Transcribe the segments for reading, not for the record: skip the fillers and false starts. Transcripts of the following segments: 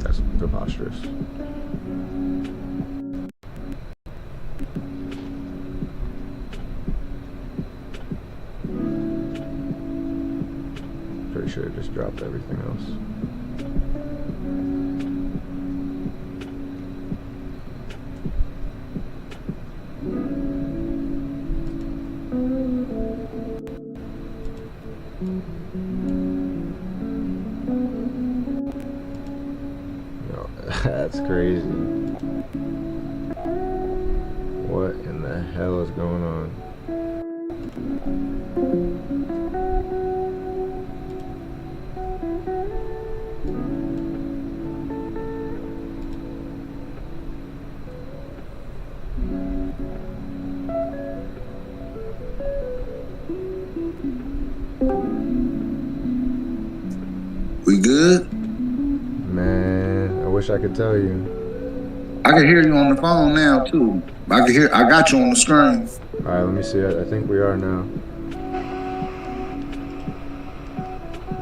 That's preposterous. Pretty sure it just dropped everything else. No, that's crazy. What in the hell is going on? We good? Man, I wish I could tell you. I can hear you on the phone now too. I got you on the screen. Alright, let me see. I think we are now.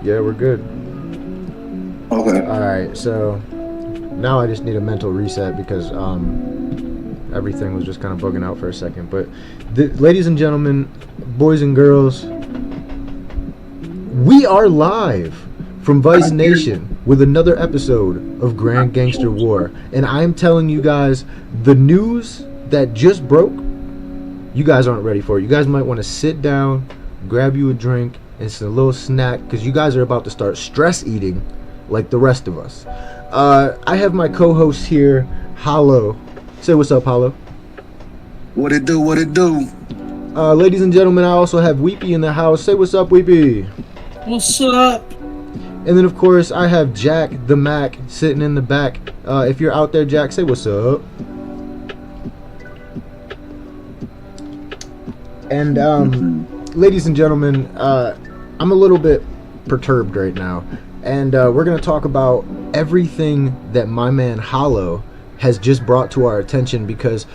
Yeah, we're good. Okay. Alright, so now I just need a mental reset because everything was just kind of bugging out for a second. But ladies and gentlemen, boys and girls, we are live from Vice Nation with another episode of Grand Gangster War. And I'm telling you guys, the news that just broke, you guys aren't ready for it. You guys might want to sit down, grab you a drink, and a little snack, because you guys are about to start stress eating like the rest of us. I have my co-host here, Hollow. Say what's up, Hollow. What it do? What it do? Ladies and gentlemen, I also have Weepy in the house. Say what's up, Weepy. What's up? And then, of course, I have Jack the Mac sitting in the back. If you're out there, Jack, say what's up. And, ladies and gentlemen, I'm a little bit perturbed right now. And we're going to talk about everything that my man Hollow has just brought to our attention. Because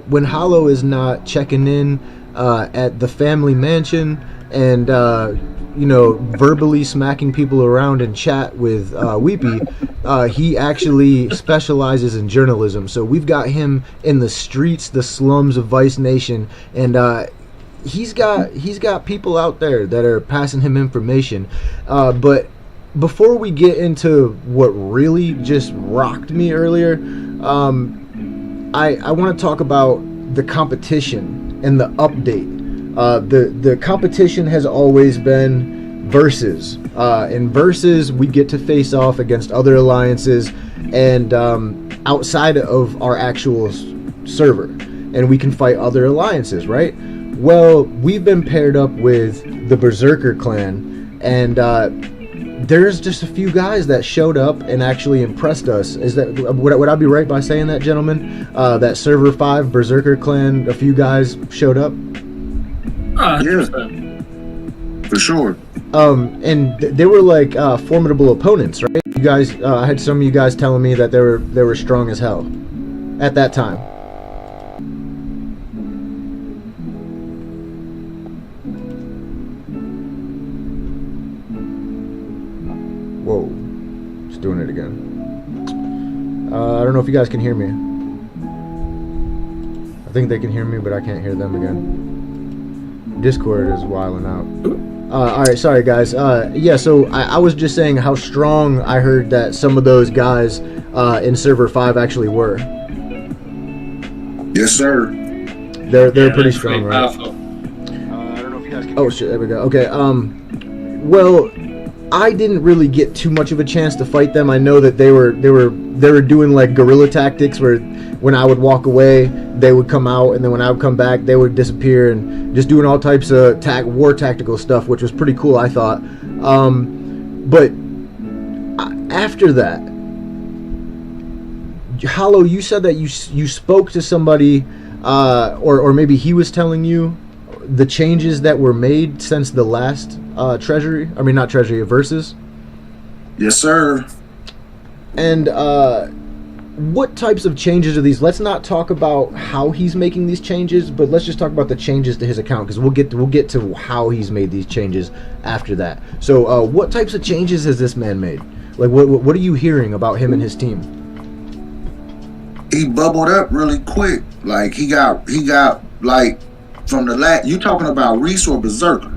when Hollow is not checking in at the family mansion and verbally smacking people around in chat with Weepy, he actually specializes in journalism. So we've got him in the streets, the slums of Vice Nation, and he's got people out there that are passing him information. But before we get into what really just rocked me earlier, I want to talk about the competition and the update. The competition has always been versus. In versus, we get to face off against other alliances and outside of our actual server, and we can fight other alliances, right? Well, we've been paired up with the Berserker clan, and there's just a few guys that showed up and actually impressed us. Is that would I be right by saying that, gentlemen? That server 5 Berserker clan, a few guys showed up. Yeah, for sure. And they were like formidable opponents, right? You guys, I had some of you guys telling me that they were strong as hell at that time. Whoa, just doing it again. I don't know if you guys can hear me. I think they can hear me, but I can't hear them again. Discord is wilding out. Alright, sorry guys. Yeah, so I was just saying how strong I heard that some of those guys in server 5 actually were. Yes, sir. They're pretty strong, right? Powerful. I don't know if you guys can. Oh shit, there we go. Okay, well, I didn't really get too much of a chance to fight them. I know that they were doing like guerrilla tactics where when I would walk away, they would come out, and then when I would come back, they would disappear, and just doing all types of war tactical stuff, which was pretty cool, I thought. But after that, Hollow, you said that you spoke to somebody, or maybe he was telling you the changes that were made since the last versus. Yes, sir. And what types of changes are these? Let's not talk about how he's making these changes, but let's just talk about the changes to his account, because we'll get to how he's made these changes after that. So what types of changes has this man made? Like, what are you hearing about him and his team? He bubbled up really quick. Like he got like from the last. You talking about Reese or Berserker?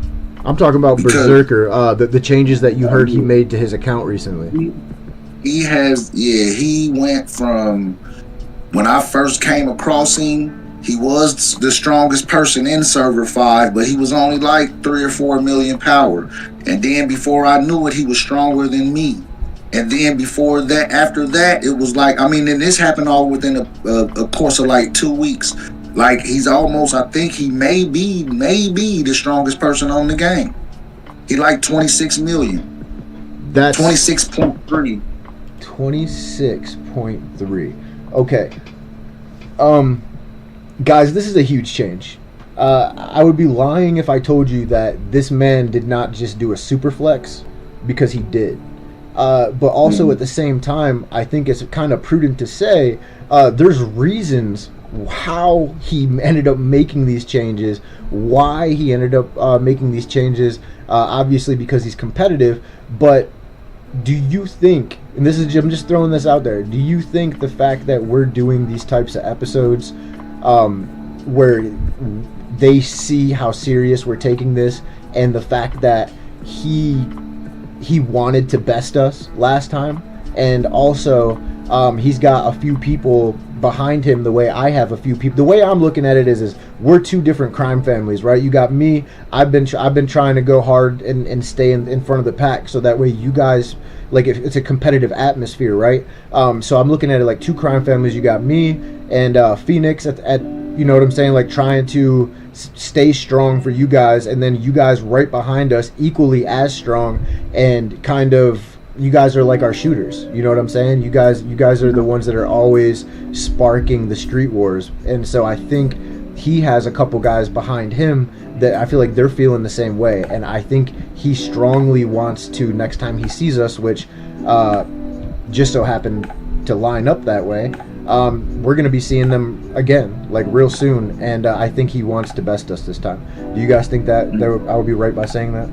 I'm talking about Because Berserker. The changes that you heard he made to his account recently. he has, yeah, he went from when I first came across him. He was the strongest person in server 5, but he was only like 3 or 4 million power. And then before I knew it, he was stronger than me. And then before that, after that, it was like, I mean, and this happened all within a course of like 2 weeks. Like he's almost, I think he may be the strongest person on the game. He like 26 million. That's 26.3. 26.3. Okay. Guys, this is a huge change. I would be lying if I told you that this man did not just do a super flex, because he did. But also at the same time, I think it's kind of prudent to say there's reasons how he ended up making these changes, why he ended up making these changes. Obviously because he's competitive, but do you think, and this is, I'm just throwing this out there, do you think the fact that we're doing these types of episodes where they see how serious we're taking this, and the fact that he wanted to best us last time, and also he's got a few people behind him, the way I have a few people, the way I'm looking at it is we're two different crime families, right? You got me, I've been trying to go hard and stay in front of the pack, so that way you guys, like, it's a competitive atmosphere, right? So I'm looking at it like two crime families. You got me and Phoenix at you know what I'm saying, like trying to stay strong for you guys, and then you guys right behind us equally as strong, and kind of, you guys are like our shooters, you know what I'm saying? You guys are the ones that are always sparking the street wars. And so I think he has a couple guys behind him that I feel like they're feeling the same way, and I think he strongly wants to, next time he sees us, which just so happened to line up that way, we're going to be seeing them again, like real soon, and I think he wants to best us this time. Do you guys think that I would be right by saying that?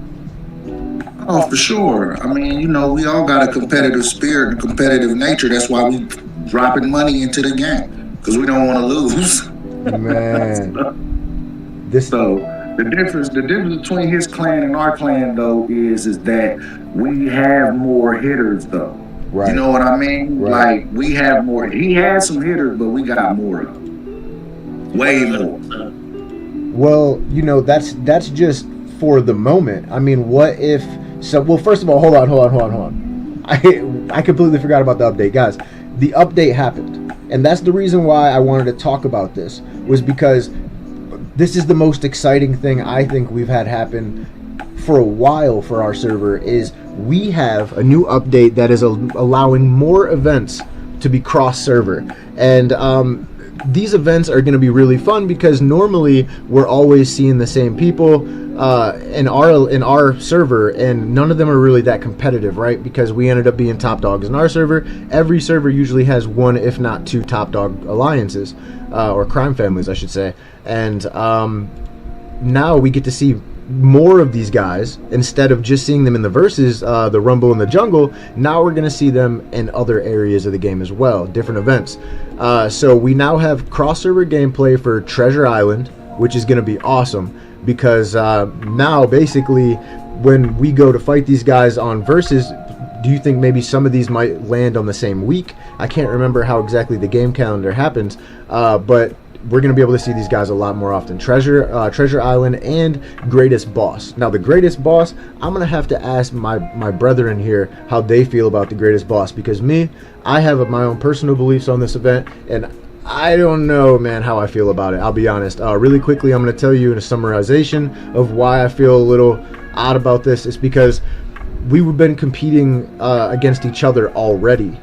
Oh, for sure. I mean, you know, we all got a competitive spirit and competitive nature. That's why we dropping money into the game, because we don't want to lose. Man, this. So the difference between his clan and our clan, though, is that we have more hitters, though. Right. You know what I mean? Right. Like, we have more. He had some hitters, but we got more of them. Way more. Well, you know, that's just for the moment. I mean, what if? So, well, first of all, hold on. I completely forgot about the update, guys. The update happened, and that's the reason why I wanted to talk about this, was because this is the most exciting thing I think we've had happen for a while for our server. Is we have a new update that is allowing more events to be cross server, and these events are going to be really fun, because normally we're always seeing the same people in our server, and none of them are really that competitive, right? Because we ended up being top dogs in our server. Every server usually has one, if not two, top dog alliances, or crime families, I should say. And now we get to see more of these guys. Instead of just seeing them in the verses, the Rumble and the Jungle, now we're going to see them in other areas of the game as well, different events. So we now have cross-server gameplay for Treasure Island, which is going to be awesome, because now basically when we go to fight these guys on versus, do you think maybe some of these might land on the same week? I can't remember how exactly the game calendar happens, but we're going to be able to see these guys a lot more often. Treasure Island and Greatest Boss. Now, the Greatest Boss, I'm going to have to ask my brethren here how they feel about the Greatest Boss, because I have my own personal beliefs on this event, and I don't know, man, how I feel about it. I'll be honest. Really quickly, I'm going to tell you in a summarization of why I feel a little odd about this. It's because we've been competing against each other already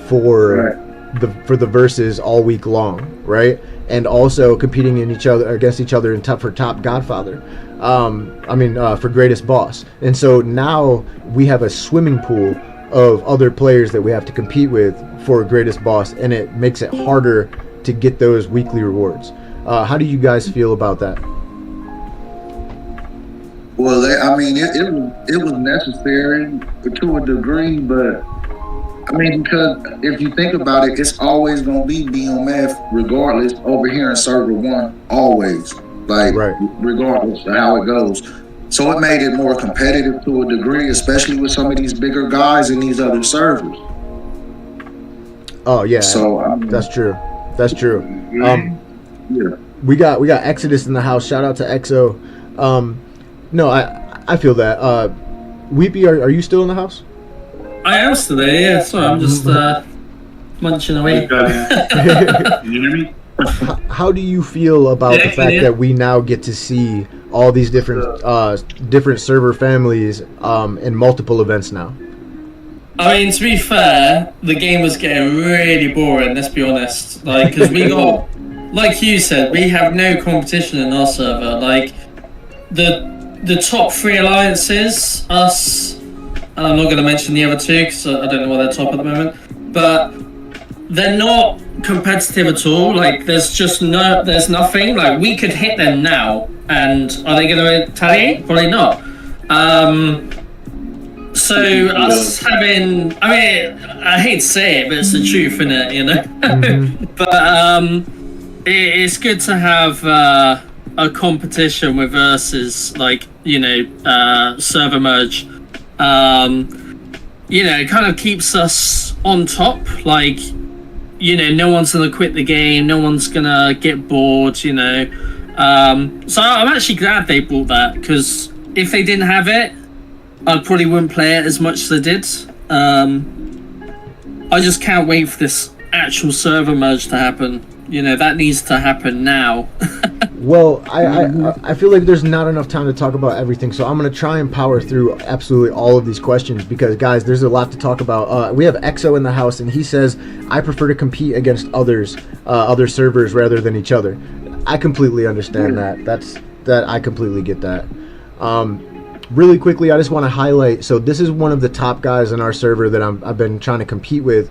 for the verses all week long, right? And also competing against each other for top Godfather. For Greatest Boss. And so now we have a swimming pool of other players that we have to compete with for Greatest Boss, and it makes it harder to get those weekly rewards. How do you guys feel about that? Well, it was necessary to a degree, but I mean, because if you think about it, it's always gonna be BMF regardless over here in server one, always. Like Right. regardless of how it goes. So it made it more competitive to a degree, especially with some of these bigger guys in these other servers. Oh yeah. So that's true. That's true. Yeah. We got Exodus in the house. Shout out to EXO. No, I feel that. Weepy, are you still in the house? I am still there, yeah. Sorry, I'm just munching away. You hear me? How do you feel about the fact that we now get to see all these different server families in multiple events now? I mean, to be fair, the game was getting really boring, let's be honest. Like, because we got, like you said, we have no competition in our server. Like, the top 3 alliances, us, and I'm not going to mention the other 2 because I don't know why they're top at the moment, but they're not competitive at all. Like, there's nothing. Like, we could hit them now, and are they going to retaliate? Probably not. So us having, I mean, I hate to say it, but it's the truth, innit, you know? Mm-hmm. But it's good to have a competition with versus, like, you know, server merge. You know, it kind of keeps us on top. Like, you know, no one's gonna quit the game, no one's gonna get bored, you know. So I'm actually glad they brought that, because if they didn't have it, I probably wouldn't play it as much as I did. I just can't wait for this actual server merge to happen. You know, that needs to happen now. Well, I feel like there's not enough time to talk about everything, so I'm going to try and power through absolutely all of these questions because, guys, there's a lot to talk about. We have EXO in the house, and he says, I prefer to compete against other servers rather than each other. I completely understand that. I completely get that. Really quickly, I just want to highlight, so this is one of the top guys in our server that I've been trying to compete with.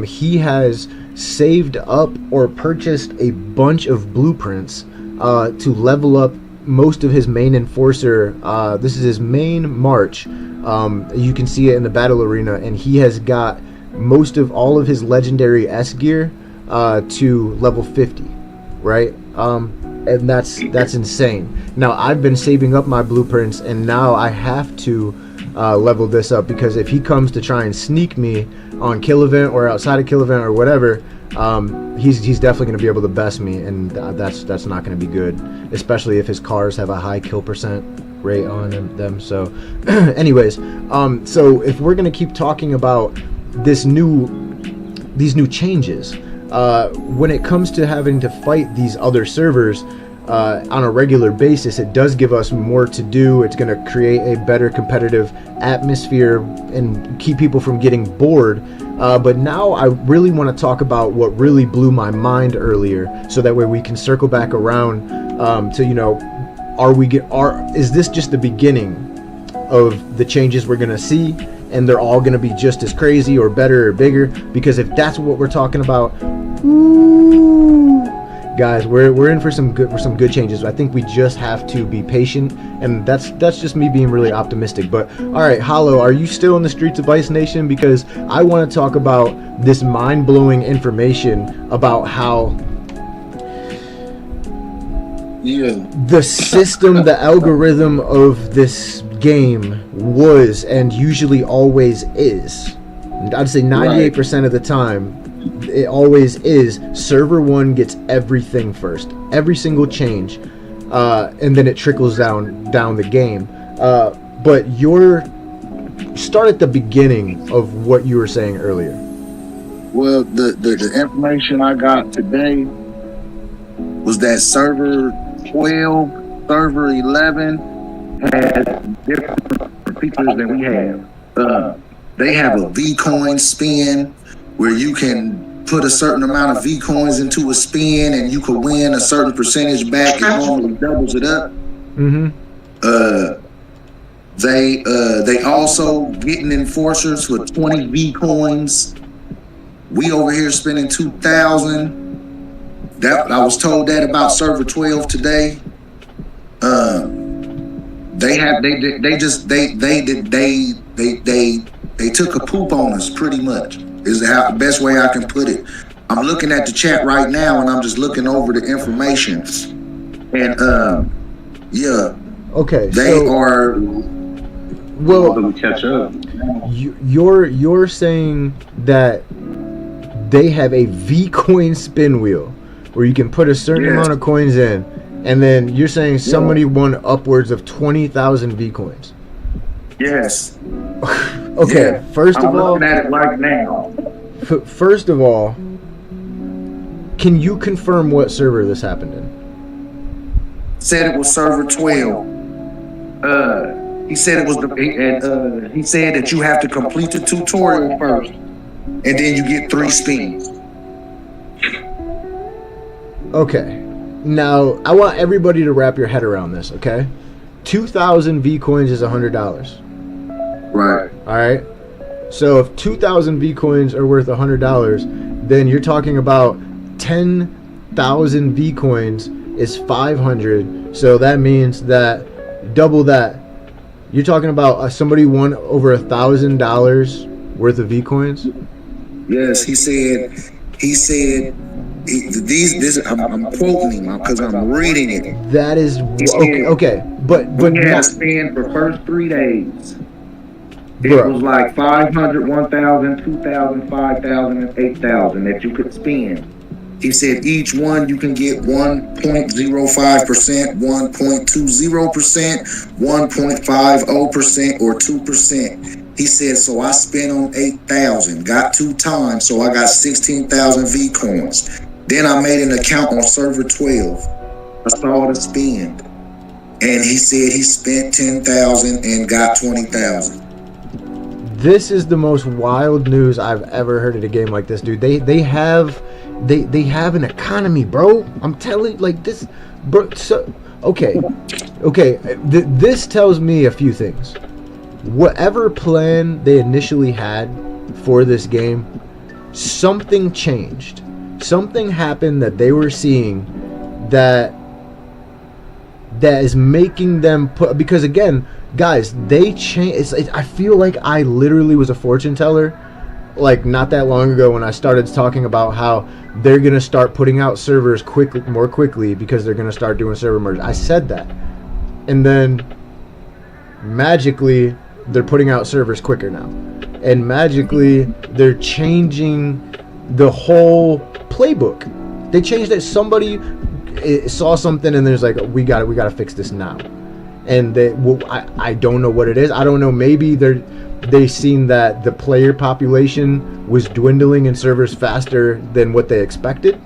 He has saved up or purchased a bunch of blueprints to level up most of his main enforcer. This is his main march. You can see it in the battle arena, and he has got most of all of his legendary S gear to level 50, right? And that's insane. Now I've been saving up my blueprints, and now I have to level this up, because if he comes to try and sneak me on kill event or outside of kill event or whatever, he's definitely going to be able to best me, and that's not going to be good, especially if his cars have a high kill percent rate on them. So anyways, so if we're going to keep talking about these new changes, when it comes to having to fight these other servers on a regular basis, it does give us more to do. It's going to create a better competitive atmosphere and keep people from getting bored. But now I really want to talk about what really blew my mind earlier, so that way we can circle back around to, you know, is this just the beginning of the changes we're going to see, and they're all going to be just as crazy or better or bigger? Because if that's what we're talking about, guys, we're in for some good changes. I think we just have to be patient, and that's just me being really optimistic. But all right, Hollow, are you still in the streets of Ice Nation? Because I want to talk about this mind-blowing information about how the system, the algorithm of this game was, and usually always is, I'd say 98% of the time, it always is, server 1 gets everything first, every single change, and then it trickles down the game. But start at the beginning of what you were saying earlier. Well, the information I got today was that server 12, server 11 has different features than we have. They have a V-coin spin where you can put a certain amount of V-coins into a spin and you could win a certain percentage back. It normally doubles it up. Mm-hmm. They also getting enforcers for 20 V-coins. We over here spending 2,000. That I was told that about server 12 today. they took a poop on us pretty much. Is the best way I can put it. I'm looking at the chat right now, and I'm just looking over the information, and yeah. Okay. They are. Well, them catch up. You're saying that they have a V coin spin wheel where you can put a certain amount of coins in, and then you're saying somebody won upwards of 20,000 V coins. Yes. Okay. Yeah. First of I'm all, looking at it right now. First of all, can you confirm what server this happened in? Said it was server 12. He said it was he said that you have to complete the tutorial first, and then you get 3 spins. Okay. Now, I want everybody to wrap your head around this, okay? 2,000 V coins is $100. Right. All right. So if 2,000 V coins are worth $100, then you're talking about 10,000 V coins is 500. So that means that double that. You're talking about somebody won over $1,000 worth of V coins. Yes, he said. I'm quoting him because I'm reading it. That is okay. But he had not, a spin for first 3 days. It Bro. was like 500, 1,000, 2,000, 5,000, and 8,000 that you could spin. He said each one you can get 1.05%, 1.20%, 1.50%, or 2%. He said, so I spent on 8,000, got 2 times, so I got 16,000 V coins. Then I made an account on server 12. I started to spend. And he said he spent 10,000 and got 20,000. This is the most wild news I've ever heard at a game like this, dude. They have an economy, bro. I'm telling you, like this, bro. So okay. This tells me a few things. Whatever plan they initially had for this game, something changed. Something happened that they were seeing that is making them put, because again, guys, they change. I feel like I literally was a fortune teller, like not that long ago when I started talking about how they're gonna start putting out servers more quickly because they're gonna start doing server merge. I said that, and then magically they're putting out servers quicker now, and magically they're changing the whole playbook. They changed it. Somebody saw something and there's like, we gotta fix this now. And I don't know what it is. I don't know. Maybe they seen that the player population was dwindling in servers faster than what they expected,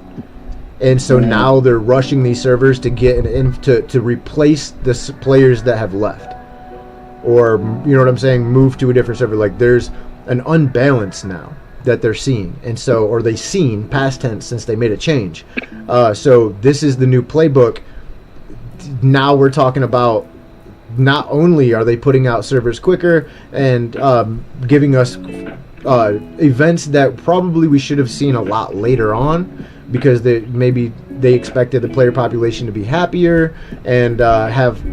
and so now they're rushing these servers to get in to replace the players that have left, or you know what I'm saying, move to a different server. Like there's an unbalance now that they're seeing, and so, or they seen past tense since they made a change. So this is the new playbook. Now we're talking about, not only are they putting out servers quicker and giving us events that probably we should have seen a lot later on, because maybe they expected the player population to be happier and have,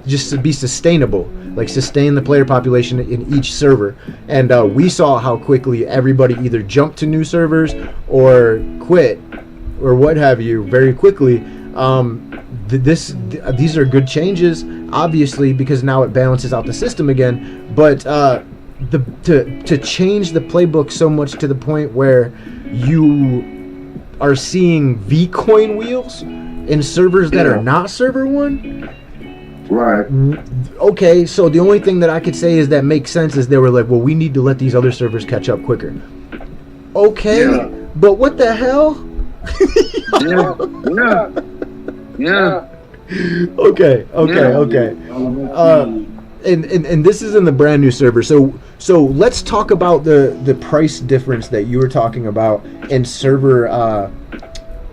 just to be sustainable, like sustain the player population in each server. And we saw how quickly everybody either jumped to new servers or quit or what have you very quickly. These are good changes, obviously, because now it balances out the system again. But to change the playbook so much to the point where you are seeing V-coin wheels in servers that are not server 1. Right. Okay, so the only thing that I could say is that makes sense is they were like, well, we need to let these other servers catch up quicker. Okay, but what the hell? Yeah. Okay. And this is in the brand new server. So let's talk about the price difference that you were talking about in server.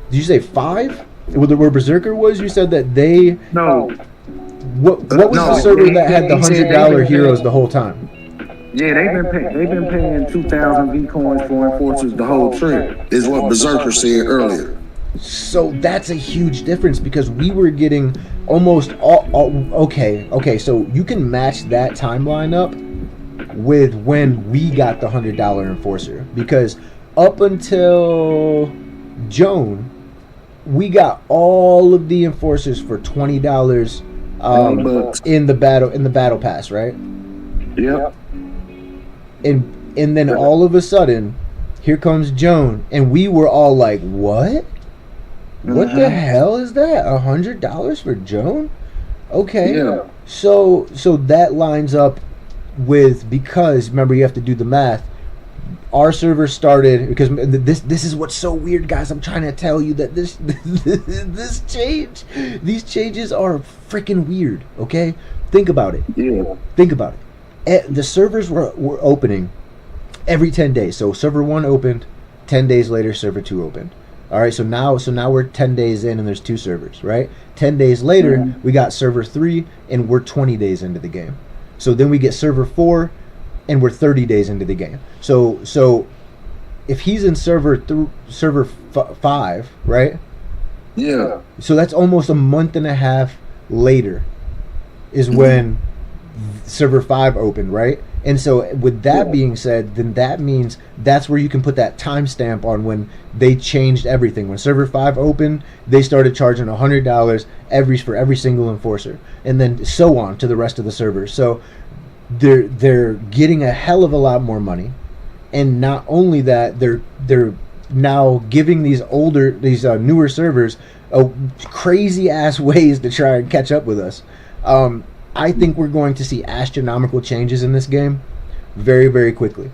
Did you say 5? Where Berserker was? You said that they. No. What was the server that had the $100 heroes the whole time? Yeah, they've been paying 2,000 V coins for enforcers the whole trip, is what Berserker said earlier. So that's a huge difference because we were getting almost all okay, so you can match that timeline up with when we got the $100 enforcer, because up until Joan, we got all of the enforcers for $20 in the battle pass, right? Yep. And then all of a sudden, here comes Joan, and we were all like, "What? What the hell is that? $100 for Joan?" Okay. Yeah. So that lines up with, because remember, you have to do the math. Our server started because this is what's so weird, guys. I'm trying to tell you that these changes are freaking weird. Okay, think about it. Yeah. Think about it. The servers were opening every 10 days. So server 1 opened, 10 days later server 2 opened. All right, so now we're 10 days in and there's 2 servers, right? 10 days later, we got server 3 and we're 20 days into the game. So then we get server 4 and we're 30 days into the game. So if he's in server 5, right? Yeah. So that's almost a month and a half later is when server 5 opened, right? And so with that being said, then that means that's where you can put that timestamp on when they changed everything. When server 5 opened, they started charging $100 for every single enforcer, and then so on to the rest of the servers. So they're getting a hell of a lot more money, and not only that, they're now giving these newer servers crazy ass ways to try and catch up with us. I think we're going to see astronomical changes in this game very, very quickly.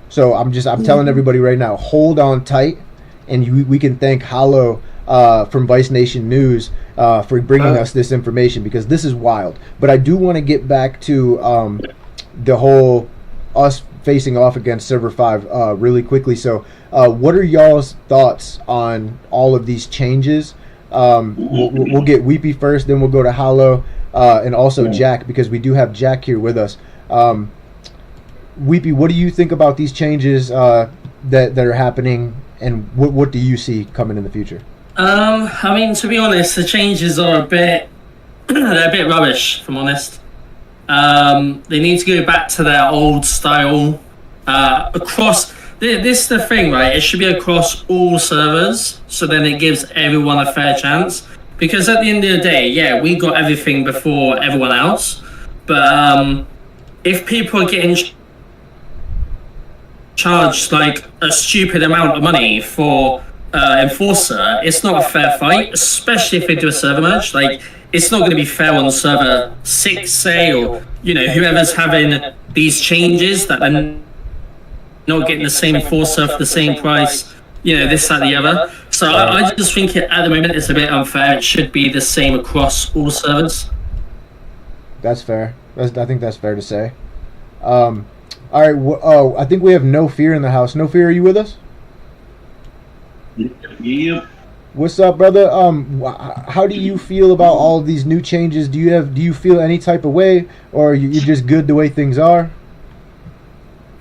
So I'm telling everybody right now, hold on tight, and we can thank Hollow from Vice Nation News for bringing us this information, because this is wild. But I do want to get back to the whole us facing off against server 5 really quickly. So what are y'all's thoughts on all of these changes? We'll get Weepy first, then we'll go to Hollow. And also Jack, because we do have Jack here with us. Weepy, what do you think about these changes that are happening, and what do you see coming in the future? I mean, to be honest, the changes are they're a bit rubbish, if I'm honest. They need to go back to their old style across. This is the thing, right? It should be across all servers, so then it gives everyone a fair chance. Because at the end of the day, yeah, we got everything before everyone else. But if people are getting charged like a stupid amount of money for Enforcer, it's not a fair fight, especially if they do a server match. Like, it's not going to be fair on server 6, say, or, whoever's having these changes that they're not getting the same Enforcer for the same price, this, that, the other. So I just think at the moment it's a bit unfair. It should be the same across all servers. That's fair. I think that's fair to say. All right. I think we have No Fear in the house. No Fear, are you with us? Yep. What's up, brother? How do you feel about all of these new changes? Do you feel any type of way, or you're just good the way things are?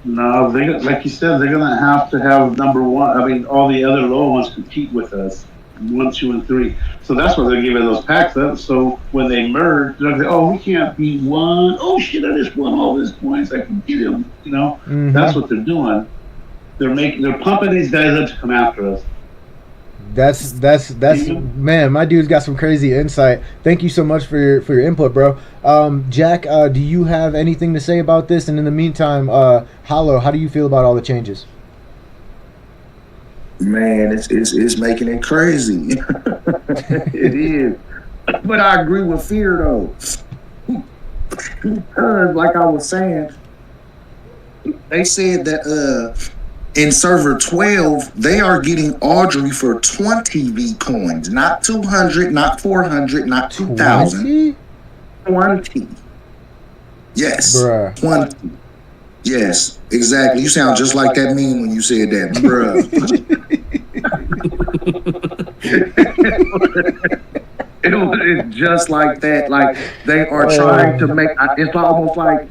No, like you said, they're gonna have to have number 1. I mean, all the other lower ones compete with us, 1, 2, and 3. So that's why they're giving those packs up. So when they merge, they're like, "Oh, we can't beat 1. Oh shit, I just won all these points. I can beat him." That's what they're doing. They're pumping these guys up to come after us. That's man, my dude's got some crazy insight. Thank you so much for your input, bro. Jack, do you have anything to say about this? And in the meantime, Hollow, how do you feel about all the changes? Man, it's making it crazy. It is. But I agree with Fear though. Because like I was saying, they said that in server 12, they are getting Audrey for 20 V coins, not 200, not 400, not 2,000. 20. Yes. Bruh. 20. Yes, exactly. You sound just like that meme when you said that, bruh. It's just like that. Like, they are trying to make, it's almost like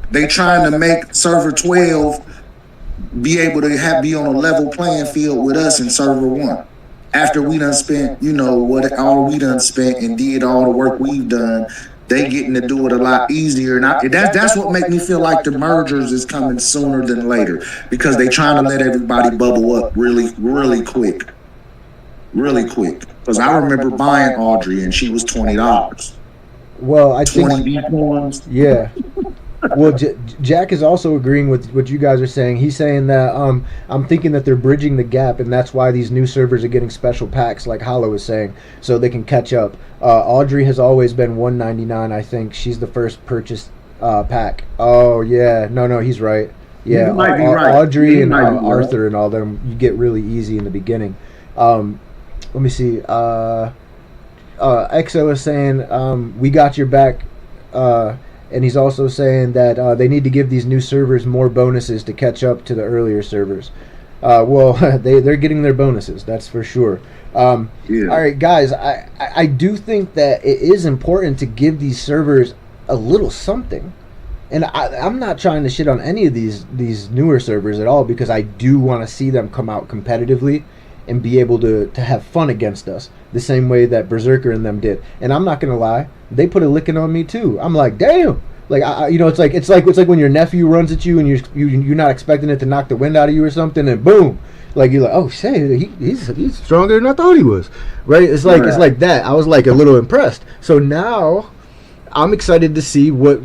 they trying to make server 12 be able to be on a level playing field with us in server 1. after we done spent, what all we done spent and did all the work we've done, they getting to do it a lot easier. And that's what make me feel like the mergers is coming sooner than later, because they trying to let everybody bubble up really, really quick. Really quick. Because I remember buying Audrey and she was $20. Well, I think 20 Bitcoins. Yeah. Well, Jack is also agreeing with what you guys are saying. He's saying that I'm thinking that they're bridging the gap, and that's why these new servers are getting special packs, like Hollow is saying, so they can catch up. Audrey has always been $1.99. I think she's the first purchase pack. Oh yeah, no, he's right. Yeah, right. Audrey and Arthur and all them, you get really easy in the beginning. Let me see. XO is saying we got your back. And he's also saying that they need to give these new servers more bonuses to catch up to the earlier servers. Well, they're getting their bonuses, that's for sure. All right, guys, I do think that it is important to give these servers a little something. And I'm not trying to shit on any of these newer servers at all, because I do want to see them come out competitively and be able to have fun against us, the same way that Berserker and them did. And I'm not gonna lie, they put a licking on me too. I'm like, damn, like it's like when your nephew runs at you and you're not expecting it to knock the wind out of you or something, and boom, like you're like, oh shit, he's stronger than I thought he was, right? It's like that. I was like a little impressed. So now I'm excited to see what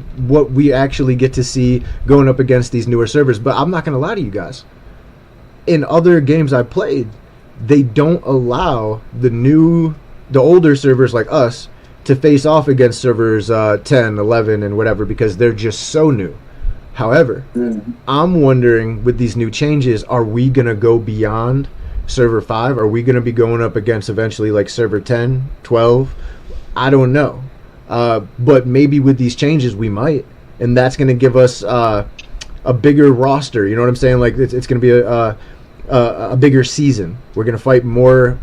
we actually get to see going up against these newer servers. But I'm not gonna lie to you guys, in other games I've played, they don't allow the older servers like us to face off against servers 10, 11, and whatever, because they're just so new. However, I'm wondering, with these new changes, are we going to go beyond server 5? Are we going to be going up against eventually like server 10, 12? I don't know. But maybe with these changes we might. And that's going to give us a bigger roster. You know what I'm saying? Like it's going to be a bigger season. We're gonna fight more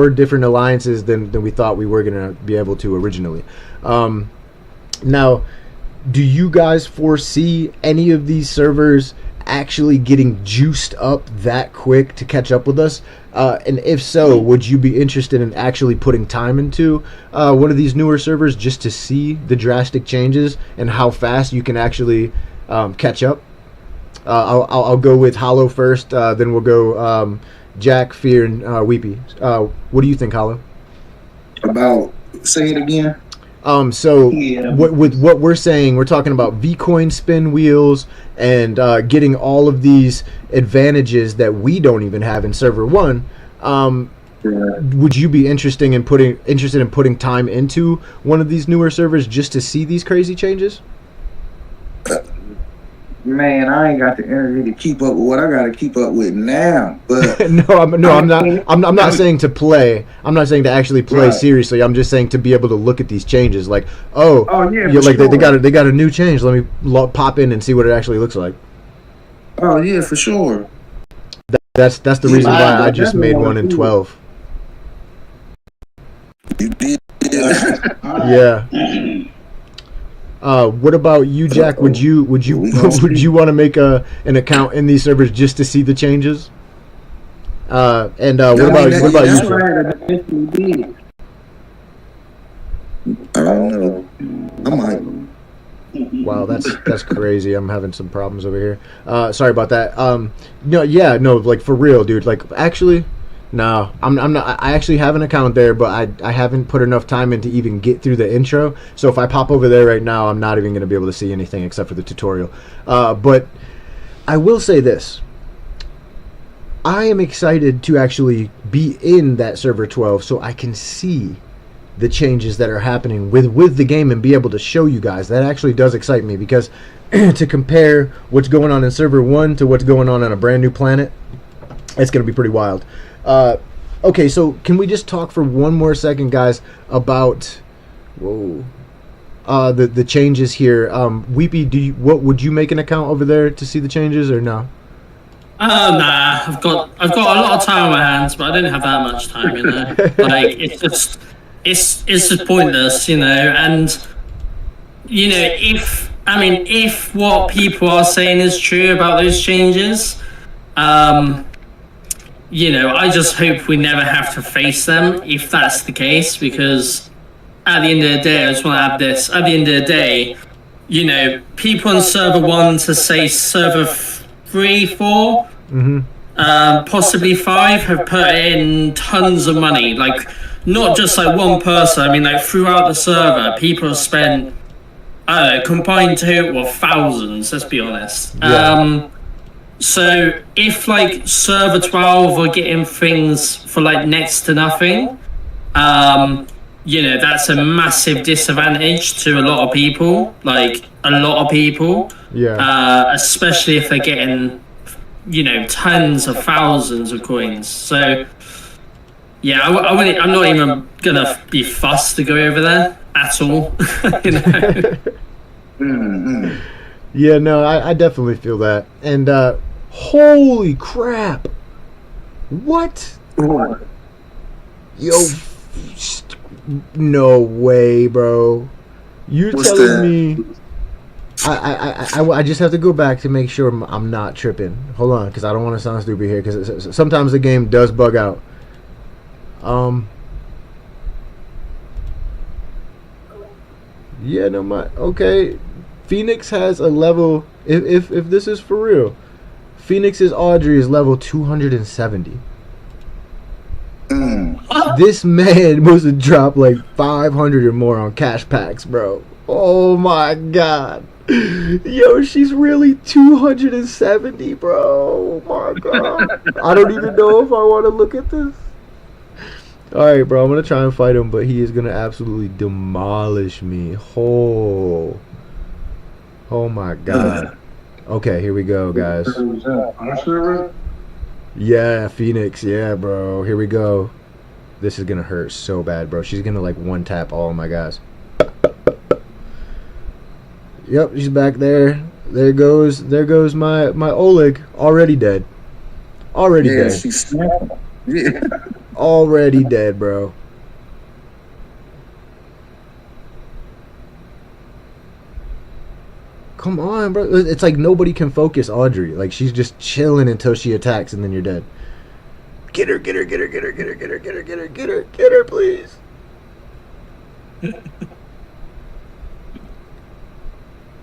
different alliances than we thought we were gonna be able to originally. Now, do you guys foresee any of these servers actually getting juiced up that quick to catch up with us? And if so, would you be interested in actually putting time into one of these newer servers just to see the drastic changes and how fast you can actually catch up? I'll go with Hollow first, then we'll go Jack, Fear, and Weepy. What do you think, Hollow? About, say it again. With what we're saying, we're talking about Vcoin spin wheels and getting all of these advantages that we don't even have in server 1. Would you be interested in putting time into one of these newer servers just to see these crazy changes? Man, I ain't got the energy to keep up with what I got to keep up with now. But I'm not saying to play. I'm not saying to actually play seriously. I'm just saying to be able to look at these changes. Like, they got a new change. Let me pop in and see what it actually looks like. Oh yeah, for sure. That's the reason why I just made one in 12. You did. Yeah. What about you, Jack? Would you want to make an account in these servers just to see the changes? What about you? I don't know. I might. Wow, that's crazy. I'm having some problems over here. Sorry about that. No, like for real, dude. Like actually. No, I'm not. I actually have an account there, but I haven't put enough time in to even get through the intro. So if I pop over there right now, I'm not even going to be able to see anything except for the tutorial. But I will say this. I am excited to actually be in that server 12 so I can see the changes that are happening with the game and be able to show you guys. That actually does excite me, because to compare what's going on in server 1 to what's going on a brand new planet, it's going to be pretty wild. Okay, so can we just talk for one more second, guys, about the changes here? Weepy, would you make an account over there to see the changes or no? Nah, I've got a lot of time on my hands, but I don't have that much time, you know. Like it's just pointless, you know. And you know, if what people are saying is true about those changes, I just hope we never have to face them if that's the case, because at the end of the day, I just want to add this. At the end of the day, people on server 1 to say server 3, 4, possibly 5 have put in tons of money. Like, not just like one person. I mean, like throughout the server, people have spent, I don't know, combined total of thousands, let's be honest. Yeah. So if like server 12 are getting things for like next to nothing, that's a massive disadvantage to a lot of people. Like a lot of people, especially if they're getting, tons of thousands of coins. So yeah, I'm not even gonna be fussed to go over there at all. Yeah, no, I definitely feel that. And holy crap! What? Yo, no way, bro. You're telling me? I just have to go back to make sure I'm not tripping. Hold on, because I don't want to sound stupid here. Because sometimes the game does bug out. Yeah, no, okay. Phoenix has a level. If this is for real, Phoenix's Audrey is level 270. This man must have dropped like 500 or more on cash packs, bro. Oh my god. Yo, she's really 270, bro. Oh my god. I don't even know if I want to look at this. Alright, bro, I'm going to try and fight him, but he is going to absolutely demolish me. Oh my god. Okay, here we go, guys. Our server? Yeah, Phoenix. Yeah, bro. Here we go. This is going to hurt so bad, bro. She's going to, like, one-tap all of my guys. Yep, she's back there. There goes my Oleg. Already dead. Already dead. She's small. Yeah. Already dead, bro. Come on, bro. It's like nobody can focus Audrey. Like, she's just chilling until she attacks and then you're dead. Get her, get her, get her, get her, get her, get her, get her, get her, get her, get her, please.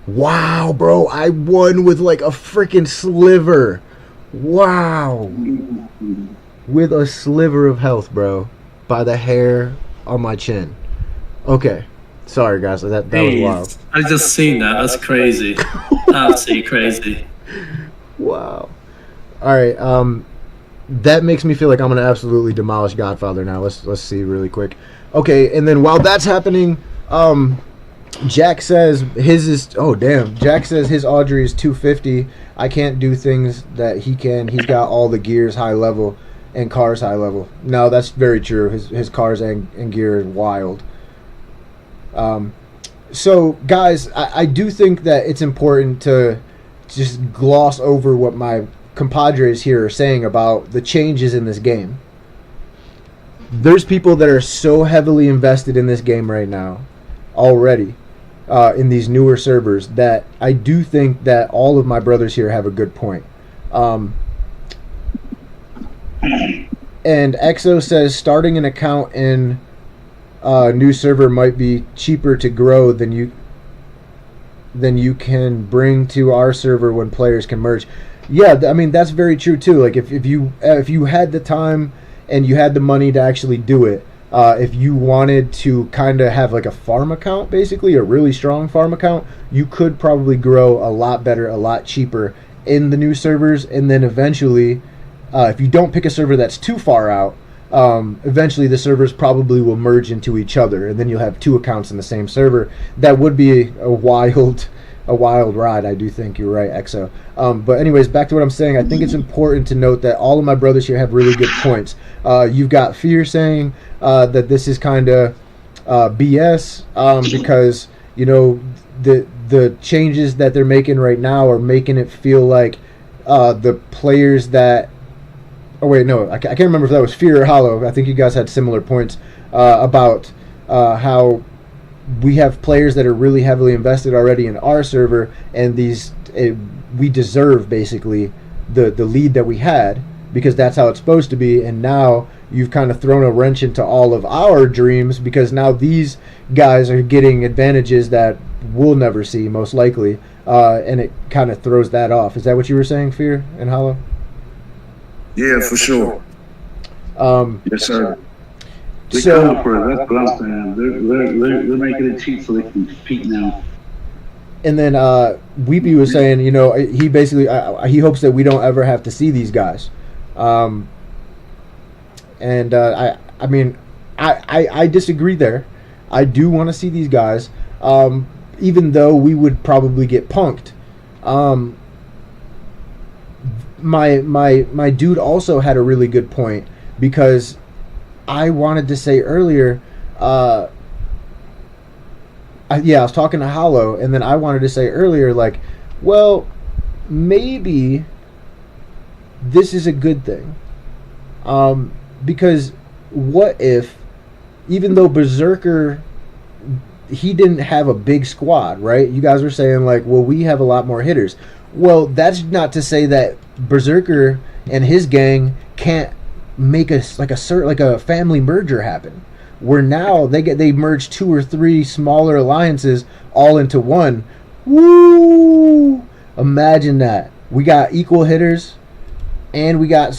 Wow, bro. I won with like a freaking sliver. Wow. With a sliver of health, bro. By the hair on my chin. Okay. Sorry, guys. That was wild. I just seen that. That's crazy. Absolutely crazy. Wow. All right. That makes me feel like I'm gonna absolutely demolish Godfather now. Let's see really quick. Okay, and then while that's happening, Jack says his is. Oh damn! Jack says his Audrey is 250. I can't do things that he can. He's got all the gears high level and cars high level. No, that's very true. His cars and gear is wild. So guys, I do think that it's important to just gloss over what my compadres here are saying about the changes in this game. There's people that are so heavily invested in this game right now already, in these newer servers, that I do think that all of my brothers here have a good point. And Exo says starting an account in new server might be cheaper to grow than you can bring to our server when players can merge. Yeah, I mean that's very true too. Like if you had the time and you had the money to actually do it, if you wanted to kind of have like a farm account, basically a really strong farm account, you could probably grow a lot better, a lot cheaper in the new servers, and then eventually, if you don't pick a server that's too far out, eventually the servers probably will merge into each other, and then you'll have two accounts in the same server. That would be a wild ride. I do think you're right, Exo. But anyways, back to what I'm saying. I think it's important to note that all of my brothers here have really good points. You've got Fear saying that this is kind of BS because the changes that they're making right now are making it feel like the players that. Oh wait, no, I can't remember if that was Fear or Hollow. I think you guys had similar points about how we have players that are really heavily invested already in our server, and we deserve basically the lead that we had because that's how it's supposed to be, and now you've kind of thrown a wrench into all of our dreams because now these guys are getting advantages that we'll never see, most likely, and it kind of throws that off. Is that what you were saying, Fear and Hollow? Yeah, for sure. Yes, sir. They come for it. That's what I'm saying. They're making it cheap so they can compete now. And then Weepy was saying, you know, he basically he hopes that we don't ever have to see these guys. I mean, I disagree there. I do want to see these guys, even though we would probably get punked. My dude also had a really good point, because I wanted to say earlier, I was talking to Hollow, and then I wanted to say earlier, like, well, maybe this is a good thing. Because what if, even though Berserker, he didn't have a big squad, right? You guys were saying, like, well, we have a lot more hitters. Well, that's not to say that Berserker and his gang can't make a family merger happen, where now they merge 2 or 3 smaller alliances all into one. Woo! Imagine that. We got equal hitters, and we got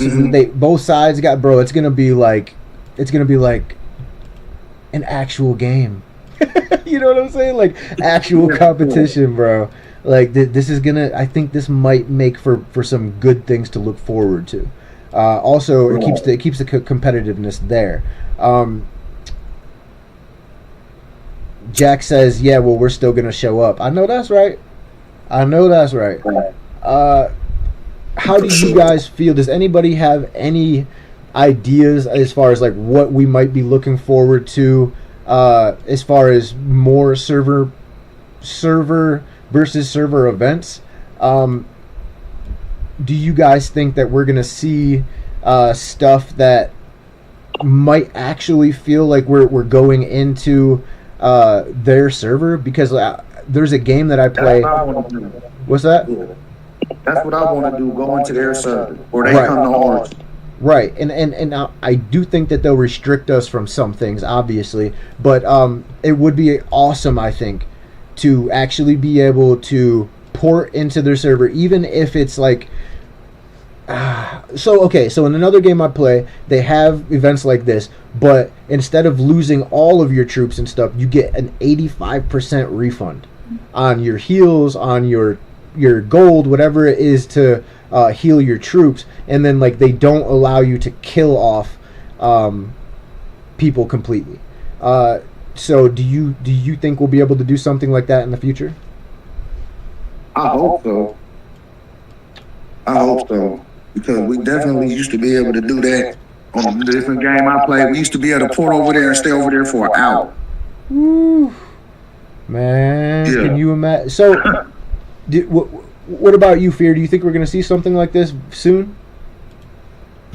both sides got, bro. It's gonna be like an actual game. You know what I'm saying? Like actual competition, bro. Like this is gonna. I think this might make for some good things to look forward to. Also, it keeps the competitiveness there. Jack says, "Yeah, well, we're still gonna show up." I know that's right. How do you guys feel? Does anybody have any ideas as far as like what we might be looking forward to, as far as more server versus server events? Do you guys think that we're gonna see stuff that might actually feel like we're going into their server? Because there's a game that I play. What's that? That's what I want to do. Go into their server, or they come to ours. Right, and I do think that they'll restrict us from some things, obviously, but it would be awesome, I think, to actually be able to port into their server, even if it's like. So in another game I play, they have events like this, but instead of losing all of your troops and stuff, you get an 85% refund on your heals, on your gold, whatever it is to heal your troops, and then like they don't allow you to kill off people completely. So do you think we'll be able to do something like that in the future? I hope so. Because we definitely used to be able to do that on the different game I played. We used to be able to port over there and stay over there for an hour. Woo. Man, yeah. Can you imagine? So, what about you, Fear? Do you think we're going to see something like this soon?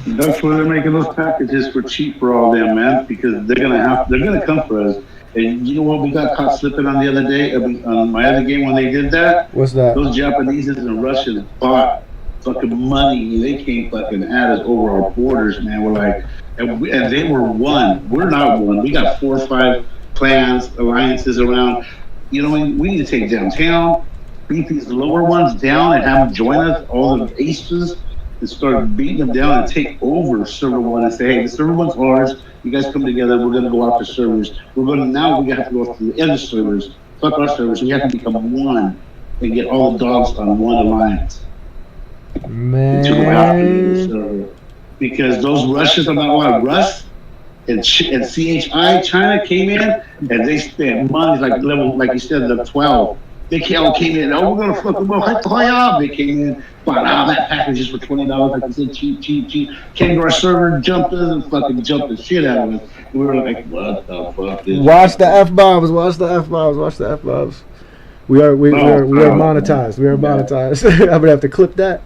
That's why they're making those packages for cheap for all them, man. Because they're gonna come for us. And you know what? We got caught slipping on the other day on my other game when they did that. What's that? Those Japanese and Russians bought fucking money. They came fucking at us over our borders, man. We're like, and they were one. We're not one. We got 4 or 5 clans, alliances around. You know, we need to take downtown, beat these lower ones down, and have them join us. All the aces, and start beating them down and take over server 1 and say, hey, the server 1's ours. You guys come together. We're gonna go after servers. We have to go after the other servers. Fuck our servers. We have to become one and get all the dogs on one alliance. Man. To go after the server. Because those Russians, I'm not lying, Russ and CHI, China came in and they spent money like level, like you said, the 12. They all came in, we're gonna fuck them up. They came in, bought that package just for $20, like I said, cheap. Came to our server, jumped us, and fucking jumped the shit out of us. We were like, what the fuck? Watch the F-bombs. We are monetized. We are monetized. I'm gonna have to clip that.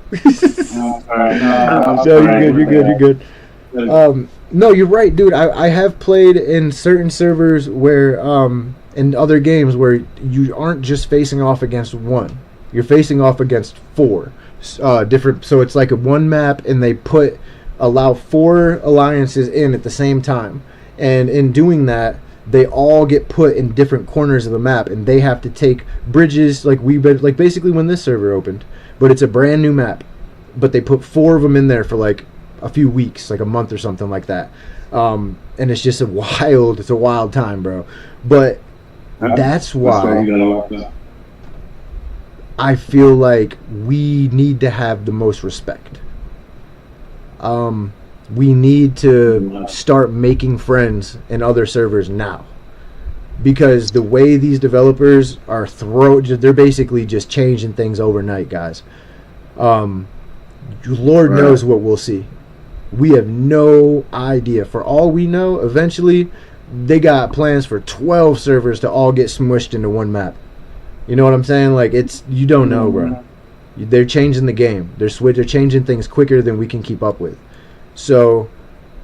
You're good. No, you're right, dude. I have played in certain servers where in other games where you aren't just facing off against one. You're facing off against 4 different. So it's like a one map, and they put allow 4 alliances in at the same time, and in doing that, they all get put in different corners of the map, and they have to take bridges like basically when this server opened, but it's a brand new map, but they put 4 of them in there for like a few weeks, like a month or something like that, and it's just a wild time, bro. But that's why I feel like we need to have the most respect. We need to start making friends in other servers now, because the way these developers are they're basically just changing things overnight, guys. Lord knows what we'll see. We have no idea. For all we know, eventually they got plans for 12 servers to all get smushed into one map. You know what I'm saying? Like, you don't know, bro. They're changing the game. They're changing things quicker than we can keep up with. So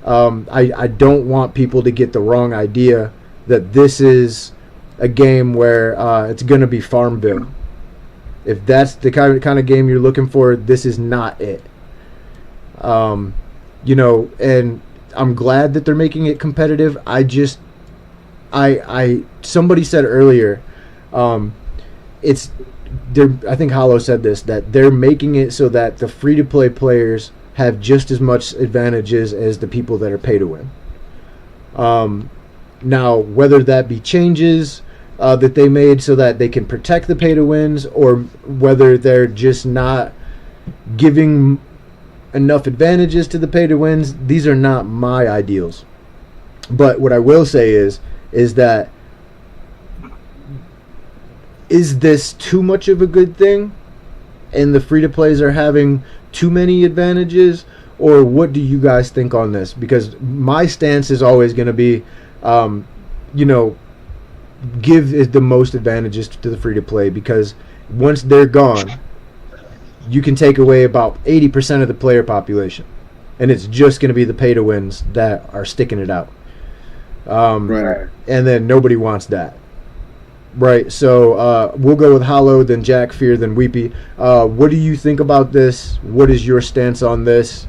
I don't want people to get the wrong idea that this is a game where it's going to be Farmville. If that's the kind of game you're looking for, this is not it. You know, and I'm glad that they're making it competitive. Somebody said earlier, I think Hollow said this, that they're making it so that the free-to-play players have just as much advantages as the people that are pay-to-win. Now, whether that be changes that they made so that they can protect the pay-to-wins, or whether they're just not giving enough advantages to the pay-to-wins, these are not my ideals. But what I will say is that, is this too much of a good thing, and the free-to-plays are having too many advantages, or what do you guys think on this? Because my stance is always going to be, you know, give the most advantages to the free-to-play, because once they're gone, you can take away about 80% of the player population, and it's just going to be the pay-to-wins that are sticking it out. Right. And then nobody wants that. Right, so we'll go with Hollow, then Jack, Fear, then Weepy. What do you think about this? What is your stance on this?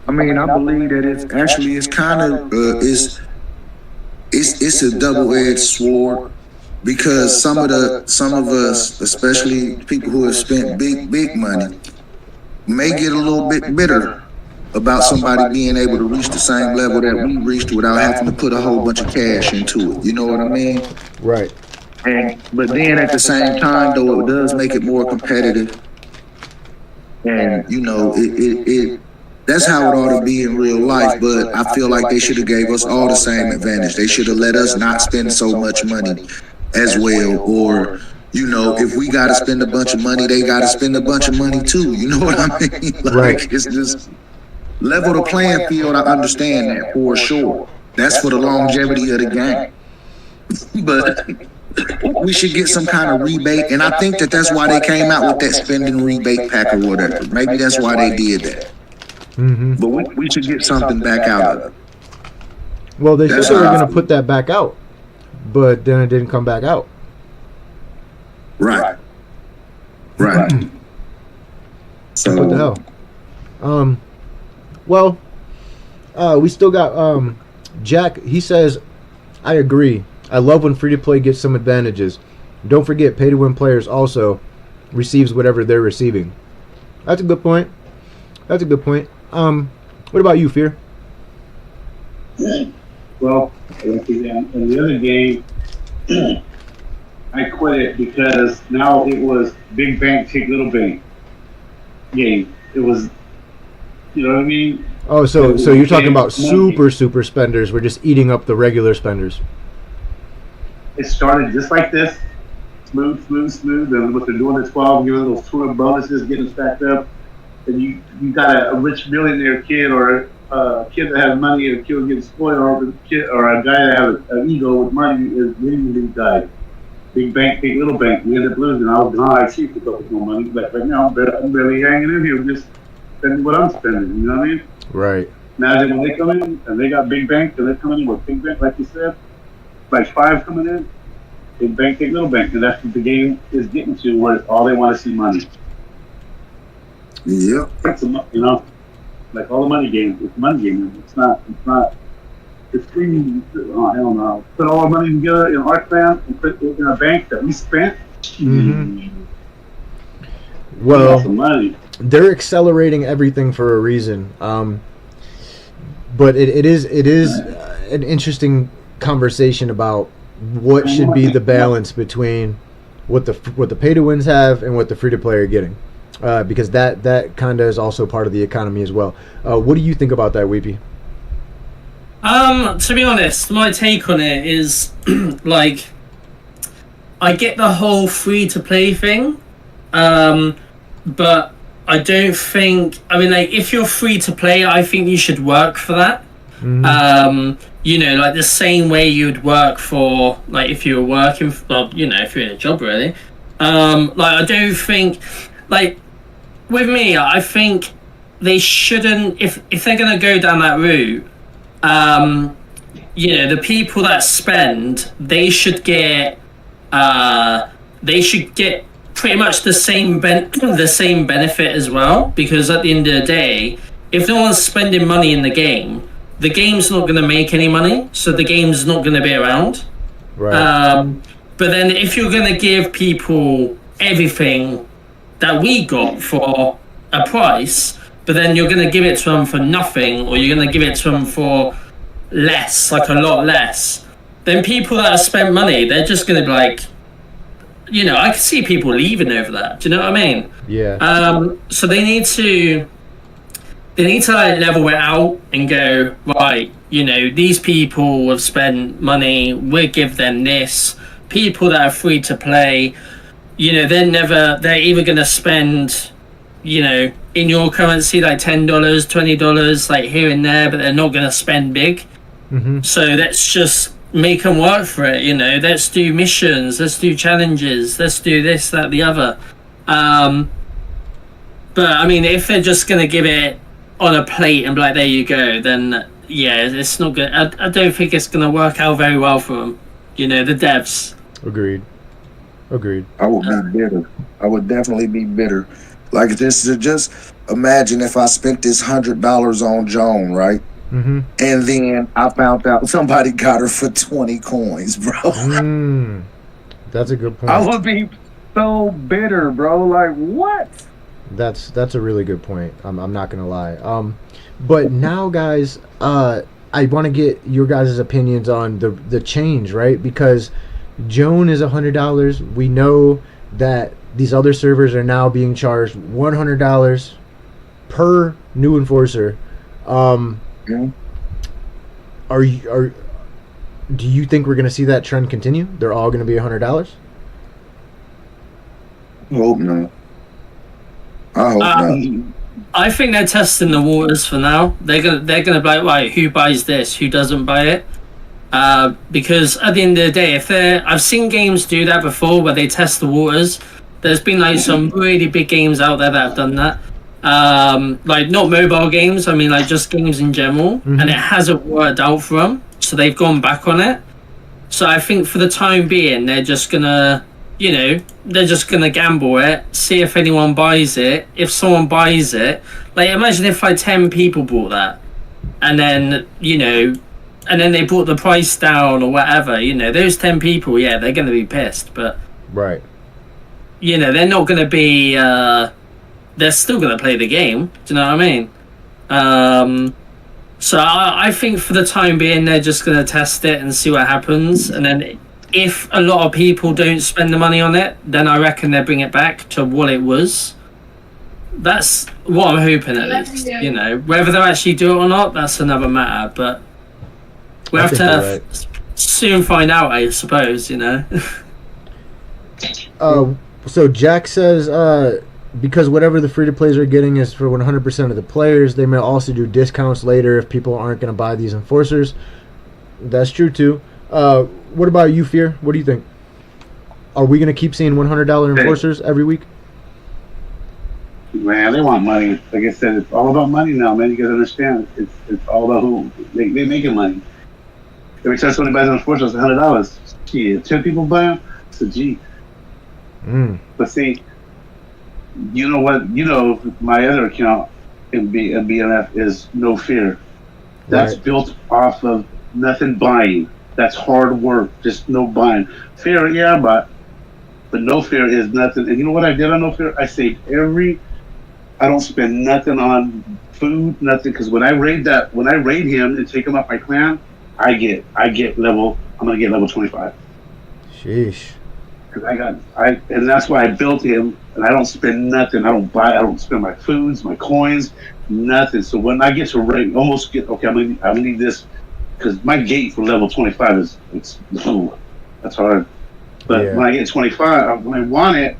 I mean, I believe that it's kind of it's a double-edged sword, because some of us, especially people who have spent big money, may get a little bit bitter about somebody being able to reach the same level that we reached without having to put a whole bunch of cash into it. You know what I mean? Right. But then at the same time, though, it does make it more competitive. And, you know, that's how it ought to be in real life. But I feel like they should have gave us all the same advantage. They should have let us not spend so much money as well. Or, you know, if we got to spend a bunch of money, they got to spend a bunch of money too. You know what I mean? Like, right. It's just level the playing field. I understand that for sure. That's for the longevity of the game. But we should get some kind of rebate, and I think that's why they came out with that spending rebate pack or whatever. Maybe that's why they did that. Mm-hmm. But we should get something back out of it. Well, they said they were going to put that back out, but then it didn't come back out. Right. So what the hell? Well, we still got Jack. He says, I agree. I love when free-to-play gets some advantages. Don't forget, pay-to-win players also receives whatever they're receiving. That's a good point. What about you, Fear? Well, in the other game, I quit it because now it was big bank, take little bank game. It was, you know what I mean? Oh, so you're talking about super spenders. We're just eating up the regular spenders. It started just like this, smooth, and what they're doing at 12, giving those tour bonuses, getting stacked up, and you got a rich millionaire kid or a kid that has money and a kid getting spoiled, or a guy that has an ego with money is winning these guys. Big bank, big little bank. We ended up losing. I was gone. I see pick up with no money, but right now I'm barely hanging in here, just spending what I'm spending. You know what I mean? Right. Imagine when they come in and they got big bank, and they're coming in with big bank, like you said. Like 5 coming in, big bank, big little bank, and that's what the game is getting to, where all they want to see money. Yeah. You know, Like all the money games, it's money gaming. It's not. It's free. Oh hell no! Put all our money together in our clan and put it in a bank that we spent. Mhm. We Well, got some money. they're accelerating everything for a reason. But it is an interesting conversation about what should be the balance between what the pay to wins have and what the free to play are getting, because that kind of is also part of the economy as well. What do you think about that, Weepy? To be honest, my take on it is like I get the whole free to play thing, but I don't think. I mean, like if you're free to play, I think you should work for that. You know, like the same way you'd work for, like if you were working, well, you know, if you're in a job really. Like I don't think, like with me, I think they shouldn't. If they're gonna go down that route, you know, the people that spend, they should get pretty much the same benefit as well, because at the end of the day, if no one's spending money in the game's not going to make any money, so the game's not going to be around. Right. But then if you're going to give people everything that we got for a price, but then you're going to give it to them for nothing, or you're going to give it to them for less, like a lot less, then people that have spent money, they're just going to be like, you know, I can see people leaving over that. Do you know what I mean? Yeah. So they need to like level it out and go, right, you know, these people have spent money, we'll give them this. People that are free to play, you know, they're either going to spend, you know, in your currency like $10, $20, like here and there, but they're not going to spend big. So let's just make them work for it, you know. Let's do missions, let's do challenges, let's do this, that, the other. But I mean, if they're just going to give it on a plate and be like, there you go, then yeah, it's not good. I don't think it's going to work out very well for them, you know, the devs. Agreed. I would be bitter. I would definitely be bitter. Like this, just imagine if I spent this $100 on Joan, right? And then I found out somebody got her for 20 coins, bro. That's a good point. I would be so bitter, bro. Like what? That's a really good point. I'm not gonna lie. But now, guys, I want to get your guys' opinions on the change, right? Because Joan is $100. We know that these other servers are now being charged $100 per new enforcer. Do you think we're gonna see that trend continue? They're all gonna be $100? I hope not. I hope not. I think they're testing the waters for now. They're gonna be like, right, who buys this, who doesn't buy it? Because at the end of the day, I've seen games do that before where they test the waters. There's been like some really big games out there that have done that. Like not mobile games, I mean like just games in general, and it hasn't worked out for them, so they've gone back on it. So I think for the time being, they're just gonna, you know, they're just gonna gamble it, see if anyone buys it. If someone buys it, like imagine if like 10 people bought that, and then, you know, and then they brought the price down or whatever, you know, those 10 people, yeah, they're gonna be pissed, but Right. you know, they're not gonna be they're still going to play the game. Do you know what I mean? So I think for the time being, they're just going to test it and see what happens. And then if a lot of people don't spend the money on it, then I reckon they'll bring it back to what it was. That's what I'm hoping, at least. You know, whether they'll actually do it or not, that's another matter. But we'll have to soon find out, I suppose, you know. So Jack says... because whatever the free-to-plays are getting is for 100% of the players, they may also do discounts later if people aren't going to buy these enforcers. That's true, too. What about you, Fear? What do you think? Are we going to keep seeing $100 enforcers every week? Man, they want money. Like I said, it's all about money now, man. You guys understand. It's all about who they making money. Every time somebody buys an enforcer, it's $100. Gee, 10 people buy them, it's a G. But see, you know what? You know, my other account, in BNF is no fear. That's Right. built off of nothing buying. That's hard work, just no buying. Fear, yeah, but no fear is nothing. And you know what I did on no fear? I saved I don't spend nothing on food, nothing. Because when I raid him and take him off my clan, I'm gonna get level 25. Sheesh. Cause and that's why I built him. And I don't spend nothing. I don't spend my foods, my coins, nothing. So when I get to raid, okay, I'm gonna need this. Because my gate for level 25 that's hard. But Yeah. when I get 25, when I want it,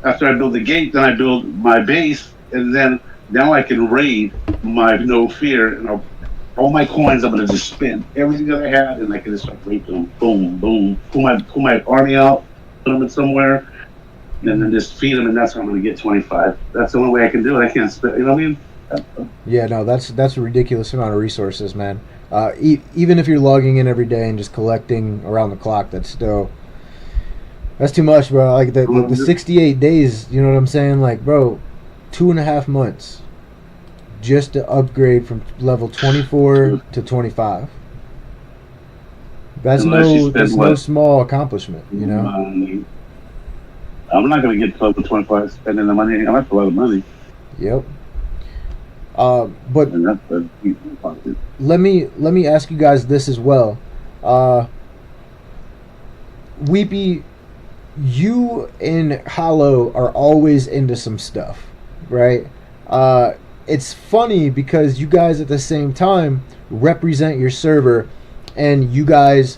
after I build the gate, then I build my base, and then now I can raid my no fear, and all my coins I'm gonna just spend everything that I had, and I can just start raiding them. Boom, boom, pull my army out, put them in somewhere, and then just feed them, and that's how I'm gonna get 25. That's the only way I can do it. I can't spend. You know what I mean? Yeah, no, that's a ridiculous amount of resources, man. Even if you're logging in every day and just collecting around the clock, that's too much, bro. Like the 68 days, you know what I'm saying? Like, bro, 2.5 months just to upgrade from level 24 to 25. That's no small accomplishment, you know. I'm not gonna get to level 25 spending the money. That's a lot of money. Yep. But And that's let me ask you guys this as well. Weepy, you and Hollow are always into some stuff, right? It's funny because you guys at the same time represent your server, and you guys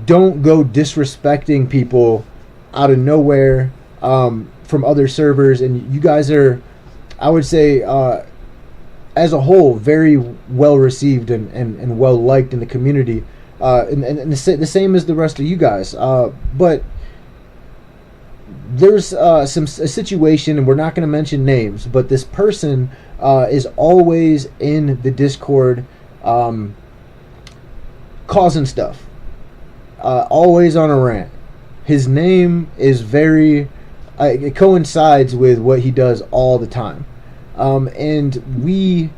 don't go disrespecting people out of nowhere from other servers, and you guys are, I would say, as a whole, very well received and well liked in the community, and the same as the rest of you guys. But there's a situation, and we're not going to mention names, but this person is always in the Discord causing stuff, always on a rant. His name is it coincides with what he does all the time. And we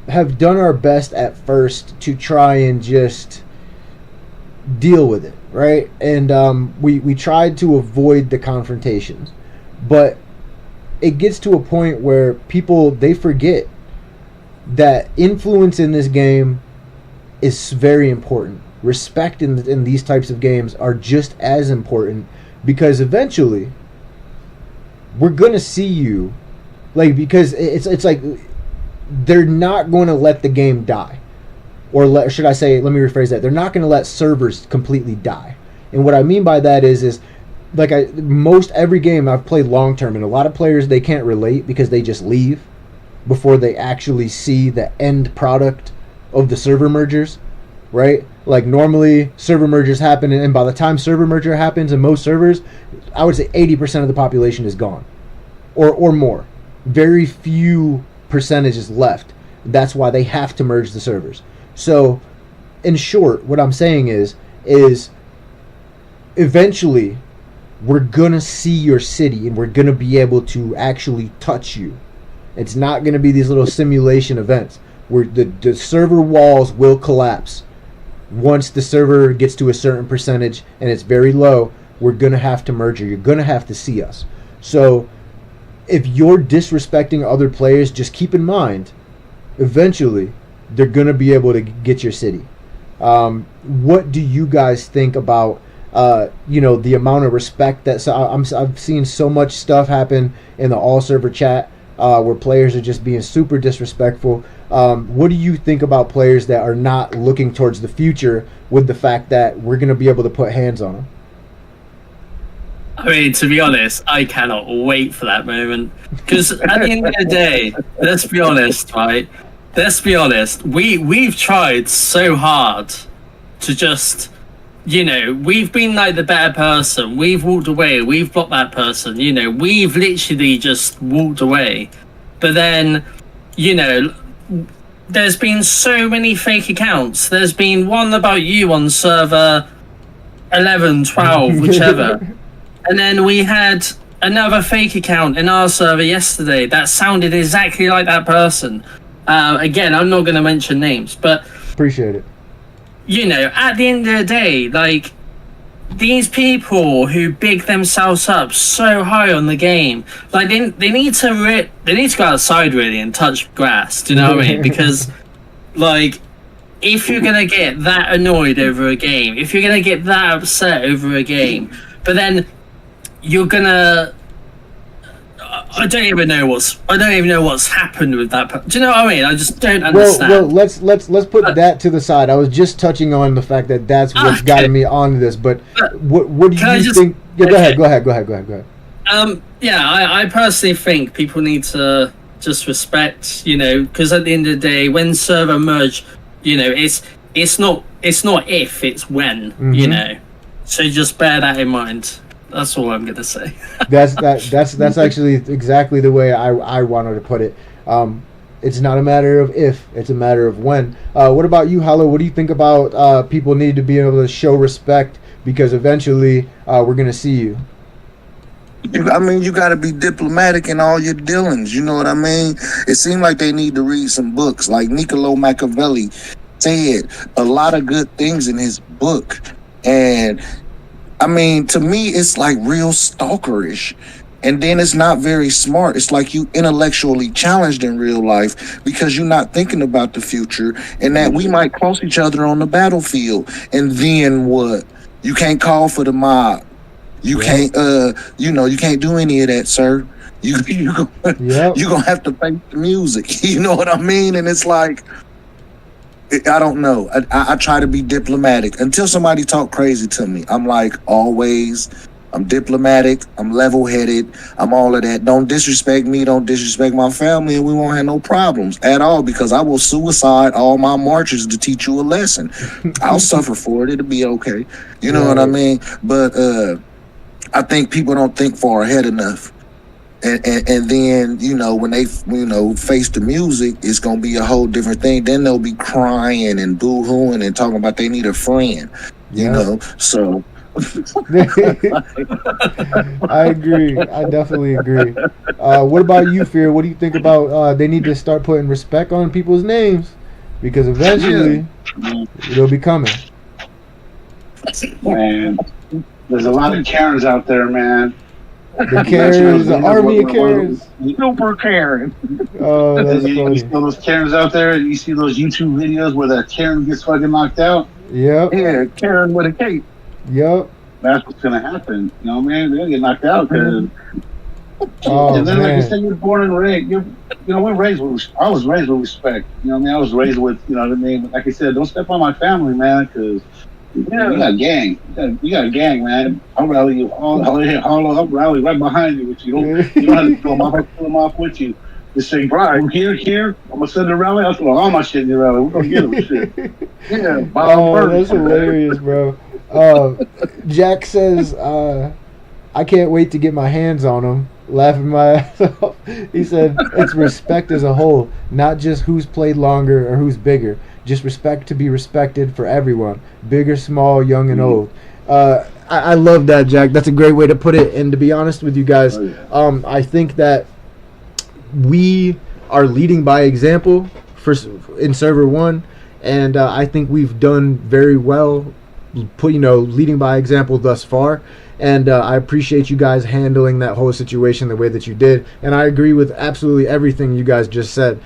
have done our best at first to try and just deal with it, right? And we tried to avoid the confrontations, but it gets to a point where they forget that influence in this game is very important. Respect in these types of games are just as important, because eventually we're gonna see you. Like, because it's like they're not going to let the game die, or should I say? Let me rephrase that. They're not going to let servers completely die. And what I mean by that is like most every game I've played long term, and a lot of players, they can't relate because they just leave before they actually see the end product of the server mergers, right? Like normally server mergers happen, and by the time server merger happens in most servers, I would say 80% of the population is gone, or more. Very few percentages left. That's why they have to merge the servers. So, in short, what I'm saying is eventually we're gonna see your city, and we're gonna be able to actually touch you. It's not gonna be these little simulation events where the server walls will collapse. Once the server gets to a certain percentage and it's very low, we're gonna have to merge you. You're gonna have to see us. So if you're disrespecting other players, just keep in mind, eventually they're going to be able to get your city. What do you guys think about, the amount of respect that... So I've seen so much stuff happen in the all-server chat where players are just being super disrespectful. What do you think about players that are not looking towards the future with the fact that we're going to be able to put hands on them? I mean, to be honest, I cannot wait for that moment. Because at the end of the day, let's be honest, right? Let's be honest. We've tried so hard to just, we've been like the better person. We've walked away. We've blocked that person. We've literally just walked away. But then, there's been so many fake accounts. There's been one about you on server 11, 12, whichever. And then we had another fake account in our server yesterday that sounded exactly like that person. Again, I'm not going to mention names, but appreciate it. You know, at the end of the day, like, these people who big themselves up so high on the game, like, they need to go outside really and touch grass. Do you know what I mean? Because, like, if you're gonna get that annoyed over a game, if you're gonna get that upset over a game, but then you're gonna, I don't even know what's happened with that. Do you know what I mean? I just don't understand. Well, let's put that to the side. I was just touching on the fact that that's what's gotten me onto this. But what do you think? Yeah, go ahead. Yeah, I personally think people need to just respect, you know, because at the end of the day, when server merge, you know, it's not if, it's when, you know. So just bear that in mind. That's all I'm gonna say. that's actually exactly the way I wanted to put it. It's not a matter of if, it's a matter of when. What about you, Hollow? What do you think about people need to be able to show respect, because eventually we're gonna see you? I mean, you got to be diplomatic in all your dealings. You know what I mean? It seemed like they need to read some books. Like Niccolo Machiavelli said a lot of good things in his book. And, I mean, to me, it's like real stalkerish. And then it's not very smart. It's like you intellectually challenged in real life because you're not thinking about the future and that we might cross each other on the battlefield. And then what? You can't call for the mob. You can't, you can't do any of that, sir. You're gonna have to face the music. You know what I mean? And it's like, I don't know. I try to be diplomatic until somebody talk crazy to me. I'm like, always, I'm diplomatic. I'm level-headed. I'm all of that. Don't disrespect me. Don't disrespect my family, and we won't have no problems at all, because I will suicide all my marches to teach you a lesson. I'll suffer for it. It'll be okay. You know what I mean? But I think people don't think far ahead enough. And then, you know, when they, face the music, it's going to be a whole different thing. Then they'll be crying and boo-hooing and talking about they need a friend, you know? So. I agree. I definitely agree. What about you, Fear? What do you think about they need to start putting respect on people's names? Because eventually it'll be coming. Man, there's a lot of Karens out there, man. The Karens, the army of Karens. Super Karen. Oh, that's funny. You see those Karens out there, and you see those YouTube videos where that Karen gets fucking knocked out? Yep. Yeah, Karen with a cape. Yep. That's what's gonna happen. You know what I mean? They're gonna get knocked out because. And then, like you said, you're born and raised. I was raised with respect. You know what I mean? I was raised with, you know what I mean? Like I said, don't step on my family, man, because you got a gang. You got a gang, man. I'll rally you. I'll rally right behind you. You don't have to pull them off with you. Just say, right, here. I'm gonna send a rally. I'll throw all my shit in your rally. We're gonna get them shit. Yeah. That's hilarious, bro. Jack says, I can't wait to get my hands on him. Laughing my ass off. He said, it's respect as a whole, not just who's played longer or who's bigger. Just respect to be respected for everyone, big or small, young and old. I love that, Jack. That's a great way to put it. And to be honest with you guys, I think that we are leading by example in server 1, and I think we've done very well, leading by example thus far. And I appreciate you guys handling that whole situation the way that you did. And I agree with absolutely everything you guys just said.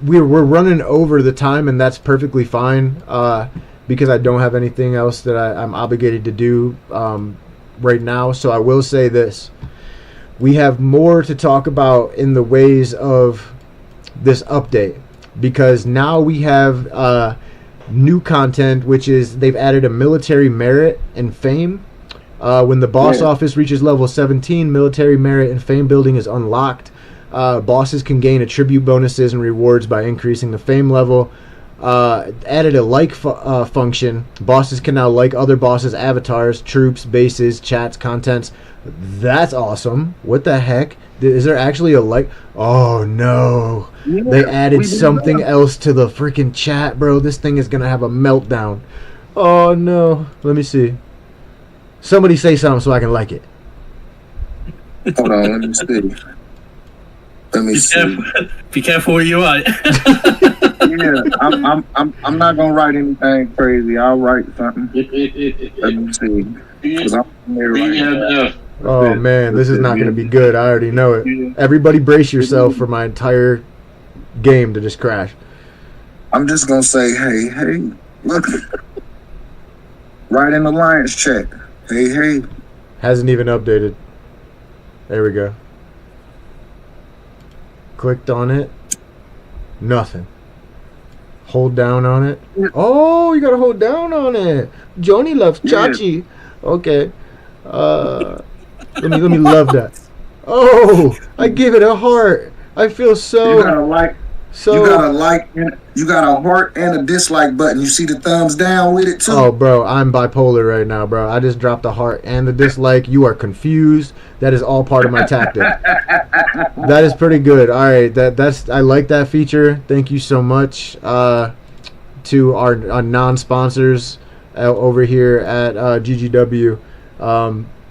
We're running over the time, and that's perfectly fine because I don't have anything else that I'm obligated to do right now. So I will say this. We have more to talk about in the ways of this update, because now we have new content, which is they've added a military merit and fame. When the boss office reaches level 17, military merit and fame building is unlocked. Bosses can gain attribute bonuses and rewards by increasing the fame level. Added a like function. Bosses can now like other bosses' avatars, troops, bases, chats, contents. That's awesome. What the heck? Is there actually a like? Oh no. Yeah, they added something else to the freaking chat, bro. This thing is going to have a meltdown. Oh no. Let me see. Somebody say something so I can like it. Hold on, let me see. Let me see. Be careful where you write. Yeah, I'm not gonna write anything crazy. I'll write something. Let me see. 'Cause I'm there right now. Oh man, this is not going to be good. I already know it. Everybody brace yourself for my entire game to just crash. I'm just gonna say, hey, look, right in the Lions chat. Hey. Hasn't even updated. There we go. Clicked on it. Nothing. Hold down on it. Oh, you gotta hold down on it. Joni loves Chachi. Okay. Let me love that. Oh, I give it a heart. I feel so. You got a like. You got a like. You got a heart and a dislike button. You see the thumbs down with it too. Oh, bro, I'm bipolar right now, bro. I just dropped the heart and the dislike. You are confused. That is all part of my tactic. That is pretty good. All right, that's I like that feature. Thank you so much to our non-sponsors over here at GGW.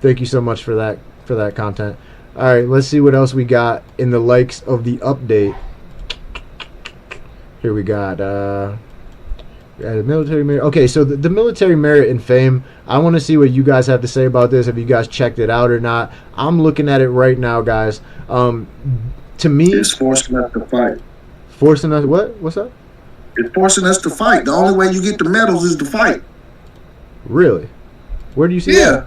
Thank you so much for that content. All right, let's see what else we got in the likes of the update. Here we got military merit. Okay, so the military merit and fame. I want to see what you guys have to say about this. If you guys checked it out or not. I'm looking at it right now, guys. To me, it's forcing us to fight. Forcing us what? What's that? It's forcing us to fight. The only way you get the medals is to fight. Really? Where do you see that?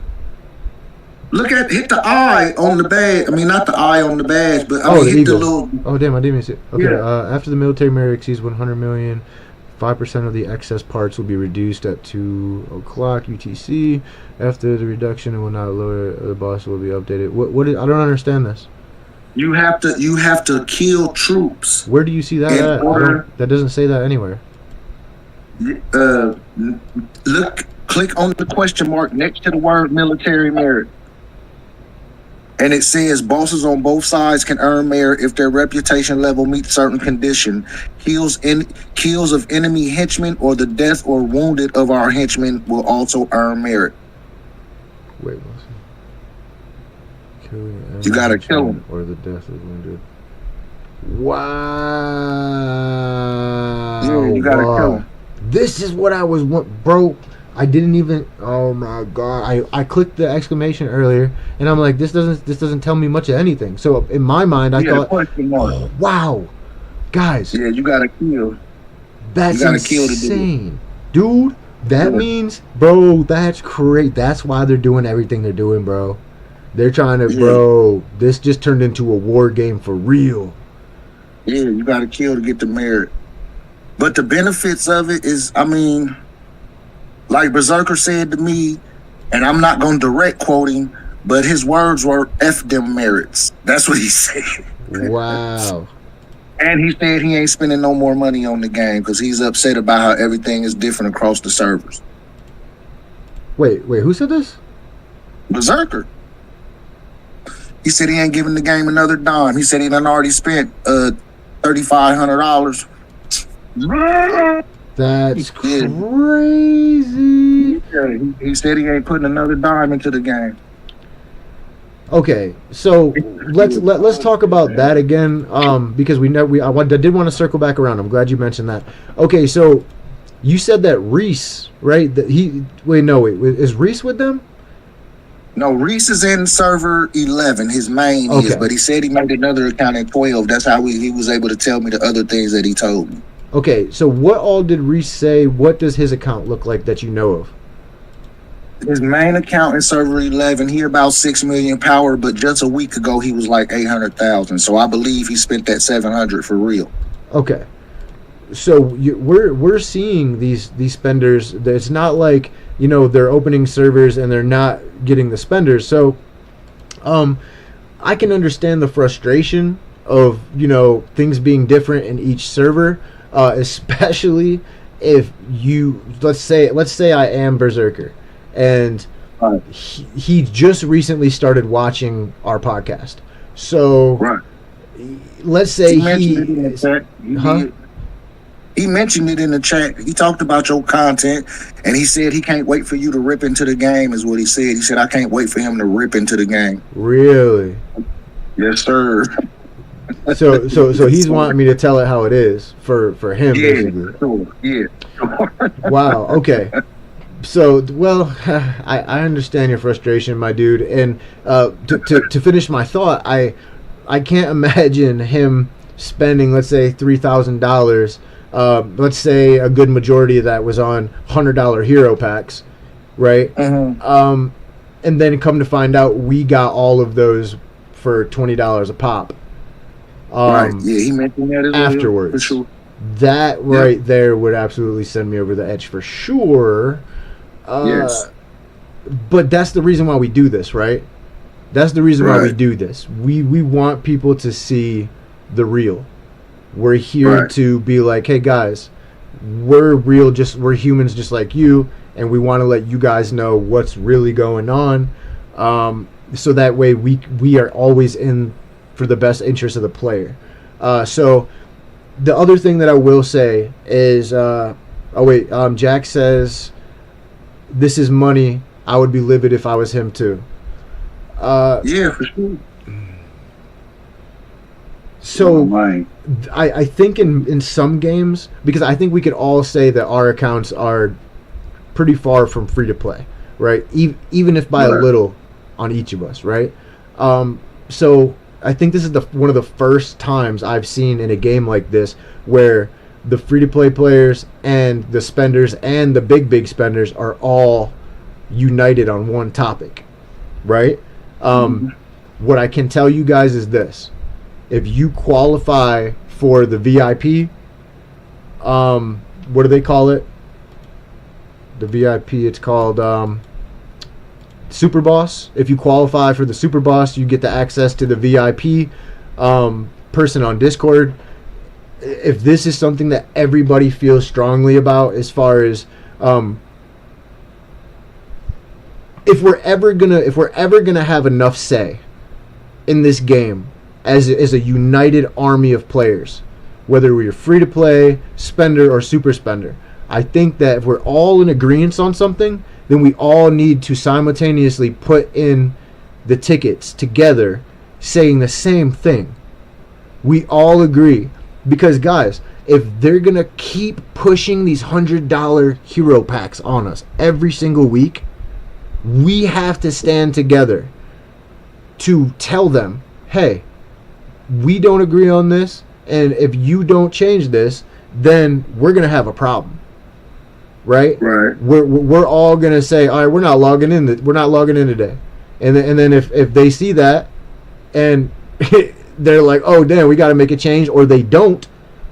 Hit the eye on the badge. I mean, not the eye on the badge, but hit the little. Oh, damn, I didn't even see it. Okay, Yeah. After the military merit exceeds 100 million, 5% of the excess parts will be reduced at 2 o'clock UTC. After the reduction, it will not lower. The boss will be updated. I don't understand this. You have to kill troops. Where do you see that at? That doesn't say that anywhere. Click on the question mark next to the word military merit. And it says bosses on both sides can earn merit if their reputation level meets certain condition. Kills of enemy henchmen or the death or wounded of our henchmen will also earn merit. Wait, you gotta kill him. Or the death of wounded. Wow. Yeah, you gotta kill him. This is what I was bro. I didn't even. Oh my god! I clicked the exclamation earlier, and I'm like, this doesn't tell me much of anything. So in my mind, I thought, oh, wow, guys. Yeah, you gotta kill. That's insane, dude. That means, bro. That's great. That's why they're doing everything they're doing, bro. They're trying to, bro. This just turned into a war game for real. Yeah, you gotta kill to get the merit. But the benefits of it is, I mean. Like Berserker said to me, and I'm not going to direct quote him, but his words were F them merits. That's what he said. Wow. And he said he ain't spending no more money on the game because he's upset about how everything is different across the servers. Wait, who said this? Berserker. He said he ain't giving the game another dime. He said he done already spent $3,500. That's crazy. Yeah, he said he ain't putting another dime into the game. Okay, so let's talk about that again, because I did want to circle back around. I'm glad you mentioned that. Okay, so you said that Reese, right? That is Reese with them? No, Reese is in server 11. His main is, but he said he made another account at 12. That's how he was able to tell me the other things that he told me. Okay, so what all did Reese say? What does his account look like that you know of? His main account in server 11, he about 6 million power, but just a week ago he was like 800,000. So I believe he spent that 700 for real. Okay, so we're seeing these spenders. It's not like they're opening servers and they're not getting the spenders. So I can understand the frustration of things being different in each server. Especially if let's say I am Berserker, and he just recently started watching our podcast. So let's say He mentioned it in the chat. He talked about your content, and he said he can't wait for you to rip into the game, is what he said. He said, I can't wait for him to rip into the game. Really? Yes, sir. So he's wanting me to tell it how it is for him, basically. Sure. Yeah. Wow. Okay. So, well, I understand your frustration, my dude. And to finish my thought, I can't imagine him spending, let's say, $3,000. Let's say a good majority of that was on $100 hero packs, right? Mm-hmm. And then come to find out we got all of those for $20 a pop. Right. Yeah, he mentioned that as afterwards. Well, for sure. That right there would absolutely send me over the edge for sure. Yes. But that's the reason why we do this, right? That's the reason why we do this. We want people to see the real. We're here to be like, hey guys, we're real, we're humans just like you, and we want to let you guys know what's really going on. So that way we are always in for the best interest of the player. So the other thing that I will say is, Jack says, this is money. I would be livid if I was him too. Yeah, for sure. So I think in some games, because I think we could all say that our accounts are pretty far from free to play, right? Even if by a little on each of us, right? So I think this is one of the first times I've seen in a game like this where the free-to-play players and the spenders and the big spenders are all united on one topic, right? What I can tell you guys is this. If you qualify for the VIP, what do they call it? The VIP, it's called Super Boss. If you qualify for the Super Boss, you get the access to the VIP person on Discord. If this is something that everybody feels strongly about, as far as if we're ever gonna have enough say in this game as a united army of players, whether we're free to play, spender, or super spender, I think that if we're all in agreement on something, then we all need to simultaneously put in the tickets together saying the same thing. We all agree. Because, guys, if they're going to keep pushing these $100 hero packs on us every single week, we have to stand together to tell them, hey, we don't agree on this, and if you don't change this, then we're going to have a problem. Right? Right. We're all gonna say, all right, we're not logging in today, and then if they see that, and they're like, oh damn, we got to make a change, or they don't,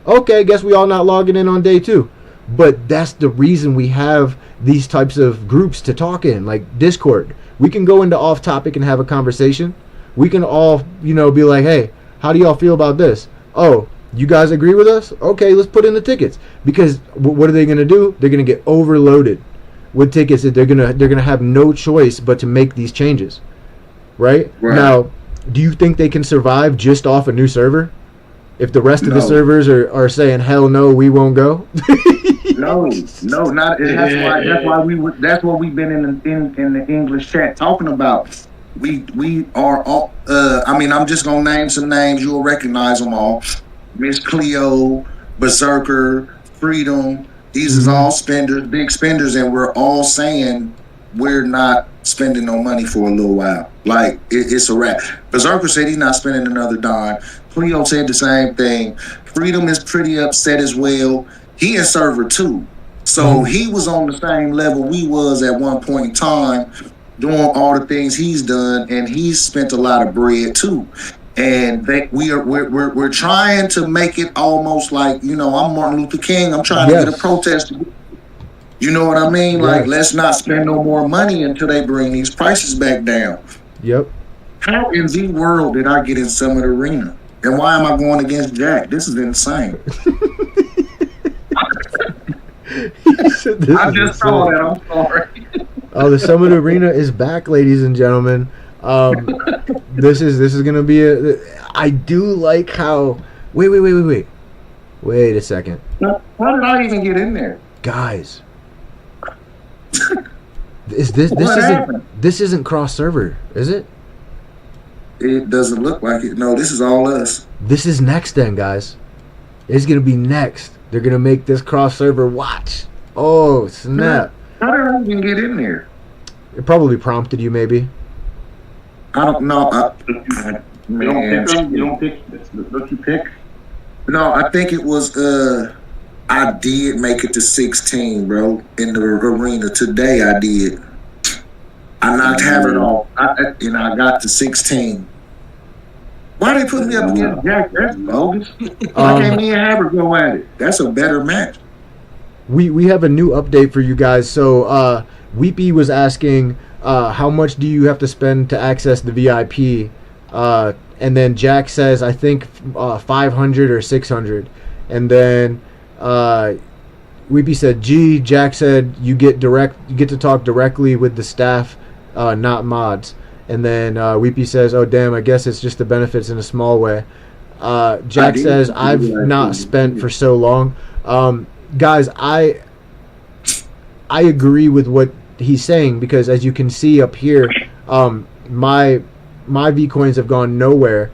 okay, guess we all not logging in on day 2. But that's the reason we have these types of groups to talk in, like Discord. We can go into off topic and have a conversation. We can all be like, hey, how do y'all feel about this? Oh, you guys agree with us? Okay, let's put in the tickets. Because what are they going to do? They're going to get overloaded with tickets that they're going to have no choice but to make these changes. Right? Now, do you think they can survive just off a new server? If the rest of the servers are saying, hell no, we won't go? No, not. That's what we've been in the English chat talking about. We are all. I'm just gonna name some names. You'll recognize them all. Miss Cleo, Berserker, Freedom. These is all spenders, big spenders, and we're all saying we're not spending no money for a little while. Like it's a wrap. Berserker said he's not spending another dime. Cleo said the same thing. Freedom is pretty upset as well. He in server 2, so he was on the same level we was at one point in time, doing all the things he's done, and he's spent a lot of bread too. And we're trying to make it almost like, I'm Martin Luther King. I'm trying to get a protest. You know what I mean? Yes. Like, let's not spend no more money until they bring these prices back down. Yep. How in the world did I get in Summit Arena? And why am I going against Jack? This is insane. I just saw that. I'm sorry. Oh, the Summit Arena is back, ladies and gentlemen. This is gonna be I do like how. Wait. Wait a second. How did I even get in there? Guys. This happened? isn't cross server, is it? It doesn't look like it. No, this is all us. This is next then, guys. It's gonna be next. They're gonna make this cross server watch. Oh snap. How did I even get in there? It probably prompted you maybe. I don't know. You don't pick them? You don't pick? Don't you pick? No, I think it was. I did make it to 16, bro, in the arena today. I did. I knocked Havard off, and I got to 16. Why they put me up against Jack? That's bogus. Why can't me and Havard go at it? That's a better match. We have a new update for you guys. So Weepy was asking how much do you have to spend to access the VIP, and then Jack says I think 500 or 600, and then Weepy said G. Jack said you get to talk directly with the staff, not mods. And then Weepy says, oh damn, I guess it's just the benefits in a small way. Jack says I've not spent for so long. Guys, I agree with what he's saying, because as you can see up here, my V coins have gone nowhere.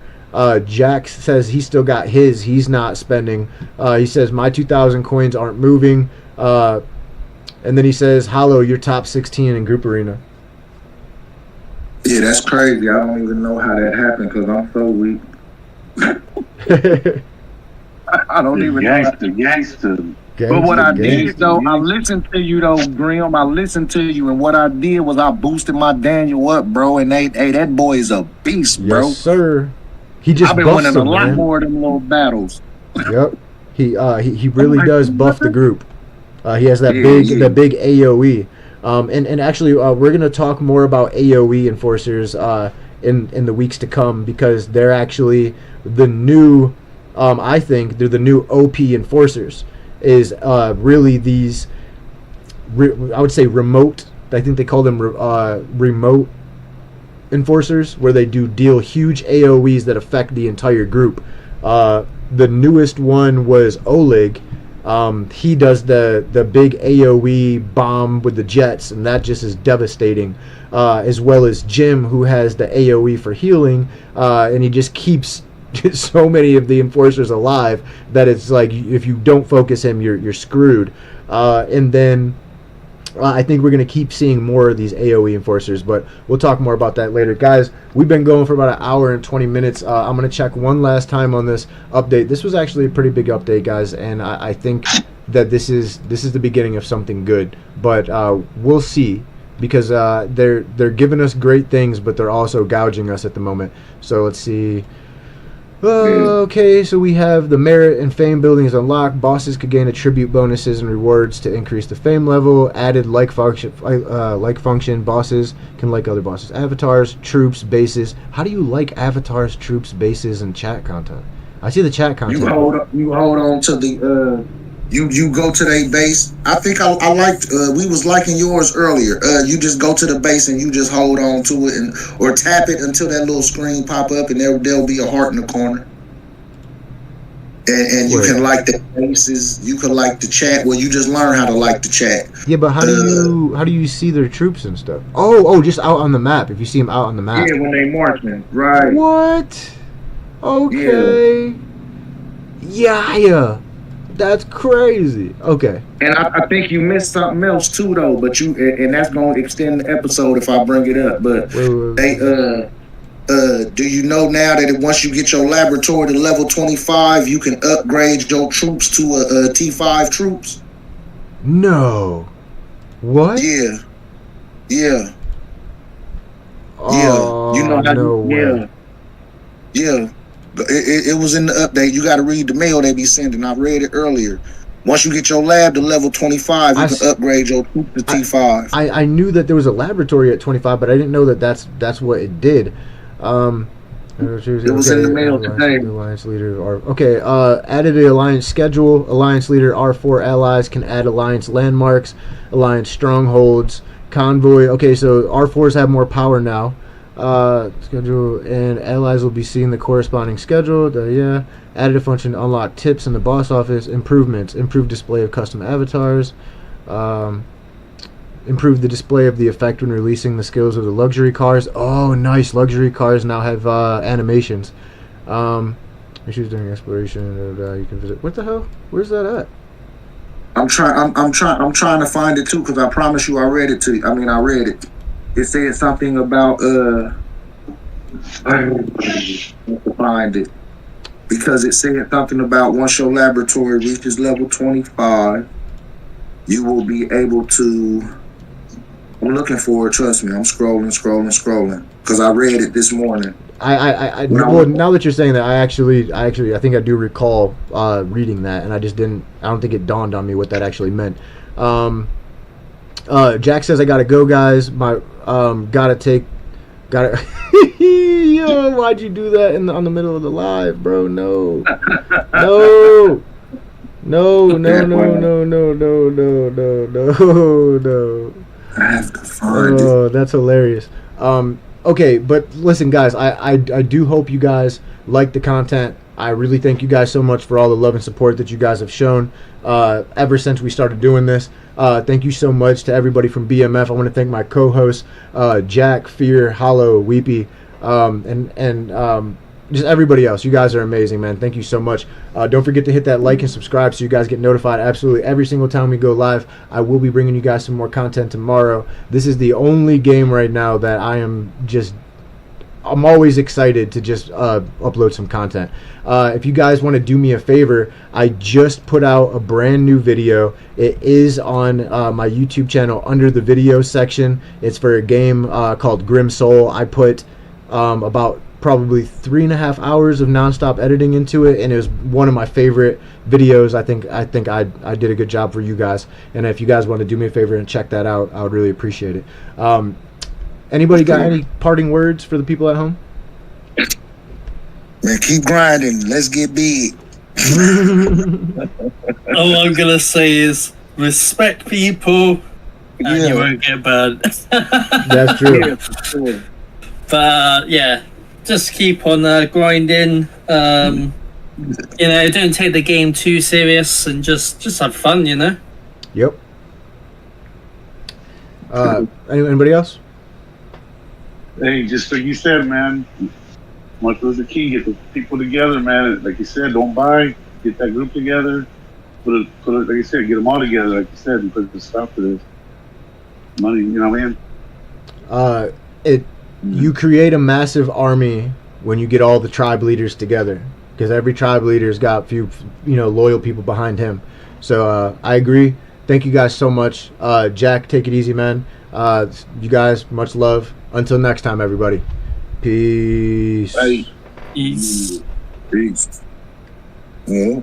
Jack says he still got his. He's not spending. He says my 2,000 coins aren't moving. And then he says, Hollow, you're top 16 in group arena. Yeah, that's crazy. I don't even know how that happened because I'm so weak. I don't even Gangster. But what I did, though, I listened to you, though, Grim. I listened to you, and what I did was I boosted my Daniel up, bro. And that boy is a beast, bro. Yes, sir. He just I've been winning a lot more of them little battles. Yep. He really does buff the group. He has that big AOE. And actually, we're gonna talk more about AOE enforcers in the weeks to come, because they're actually the new. I think they're the new OP enforcers. Is really these. I would say remote. I think they call them remote enforcers, where they deal huge AOEs that affect the entire group. The newest one was Oleg. He does the big AOE bomb with the jets, and that just is devastating. As well as Jim, who has the AOE for healing, and he just keeps so many of the enforcers alive that it's like if you don't focus him, you're screwed. And then I think we're going to keep seeing more of these AOE enforcers, but we'll talk more about that later. Guys, we've been going for about an hour and 20 minutes. I'm going to check one last time on this update. This was actually a pretty big update, guys, and I think that this is the beginning of something good. But we'll see, because they're giving us great things, but they're also gouging us at the moment. So let's see. Okay, so we have the merit and fame building is unlocked. Bosses could gain attribute bonuses and rewards to increase the fame level. Added like function. Bosses can like other bosses. Avatars, troops, bases. How do you like avatars, troops, bases, and chat content? I see the chat content. You hold on to the. You go to their base. I think I liked. We was liking yours earlier. You just go to the base and you just hold on to it or tap it until that little screen pop up, and there'll be a heart in the corner. And you can like the bases. You can like the chat. Well, you just learn how to like the chat. Yeah, but how do you see their troops and stuff? Oh, just out on the map. If you see them out on the map. Yeah, when they marching, right? What? Okay. Yeah. That's crazy. Okay. And I think you missed something else too, though. But and that's going to extend the episode if I bring it up. But do you know now that once you get your laboratory to level 25, you can upgrade your troops to a T5 troops? No. What? Yeah. Oh, you know how no way. Yeah. It was in the update. You got to read the mail they be sending. I read it earlier. Once you get your lab to level 25, you can upgrade your troop to T5. I knew that there was a laboratory at 25, but I didn't know that that's what it did. It was in the mail today. Alliance leader added the alliance schedule. Alliance leader R4 allies can add alliance landmarks, alliance strongholds, convoy. Okay, so R4s have more power now. Schedule and allies will be seeing the corresponding schedule. Yeah. Added a function to unlock tips in the boss office. Improvements. Improved display of custom avatars. Improve the display of the effect when releasing the skills of the luxury cars. Oh, nice. Luxury cars now have animations. Issues during exploration. You can visit. What the hell? Where's that at? I'm trying to find it too, because I promise you I read it to you. I mean, I read it. It said something about I have to find it, because it said something about once your laboratory reaches level 25, you will be able to. I'm looking for it. Trust me. I'm scrolling, because I read it this morning. Well, now that you're saying that, I think I do recall reading that, and I don't think it dawned on me what that actually meant. Jack says I gotta go, guys. Yo, why'd you do that on the middle of the live, bro? No. I have to find it. Oh, that's hilarious. Okay, but listen, guys, I do hope you guys like the content. I really thank you guys so much for all the love and support that you guys have shown ever since we started doing this. Thank you so much to everybody from BMF. I want to thank my co-hosts, Jack, Fear, Hollow, Weepy, and just everybody else. You guys are amazing, man. Thank you so much. Don't forget to hit that like and subscribe so you guys get notified absolutely every single time we go live. I will be bringing you guys some more content tomorrow. This is the only game right now that I'm always excited to just upload some content. If you guys want to do me a favor, I just put out a brand new video. It is on my YouTube channel under the video section. It's for a game called Grim Soul. I put about probably 3.5 hours of nonstop editing into it, and it was one of my favorite videos. I think I did a good job for you guys, and if you guys want to do me a favor and check that out, I would really appreciate it. Anybody got any parting words for the people at home? Man, keep grinding. Let's get big. All I'm gonna say is respect people, and you won't get burned. That's true. But yeah, just keep on grinding. Don't take the game too serious, and just have fun. Yep. Anybody else? Hey, just like you said, man. Much was the key. Get the people together, man. Like you said, don't buy. Get that group together. Put it. Like you said, get them all together. Like you said, and put a stop to this money. You know what I mean? You create a massive army when you get all the tribe leaders together, because every tribe leader's got a few, loyal people behind him. So I agree. Thank you guys so much. Jack, take it easy, man. You guys, much love. Until next time, everybody. Peace. Bye. Peace. Peace. Yeah.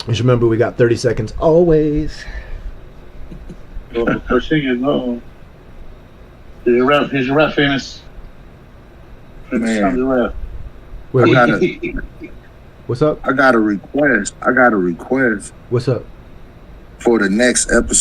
Just remember, we got 30 seconds always. Start singing. Here's your rap, famous. Man. Rap. Wait, what's up? I got a request. What's up? For the next episode.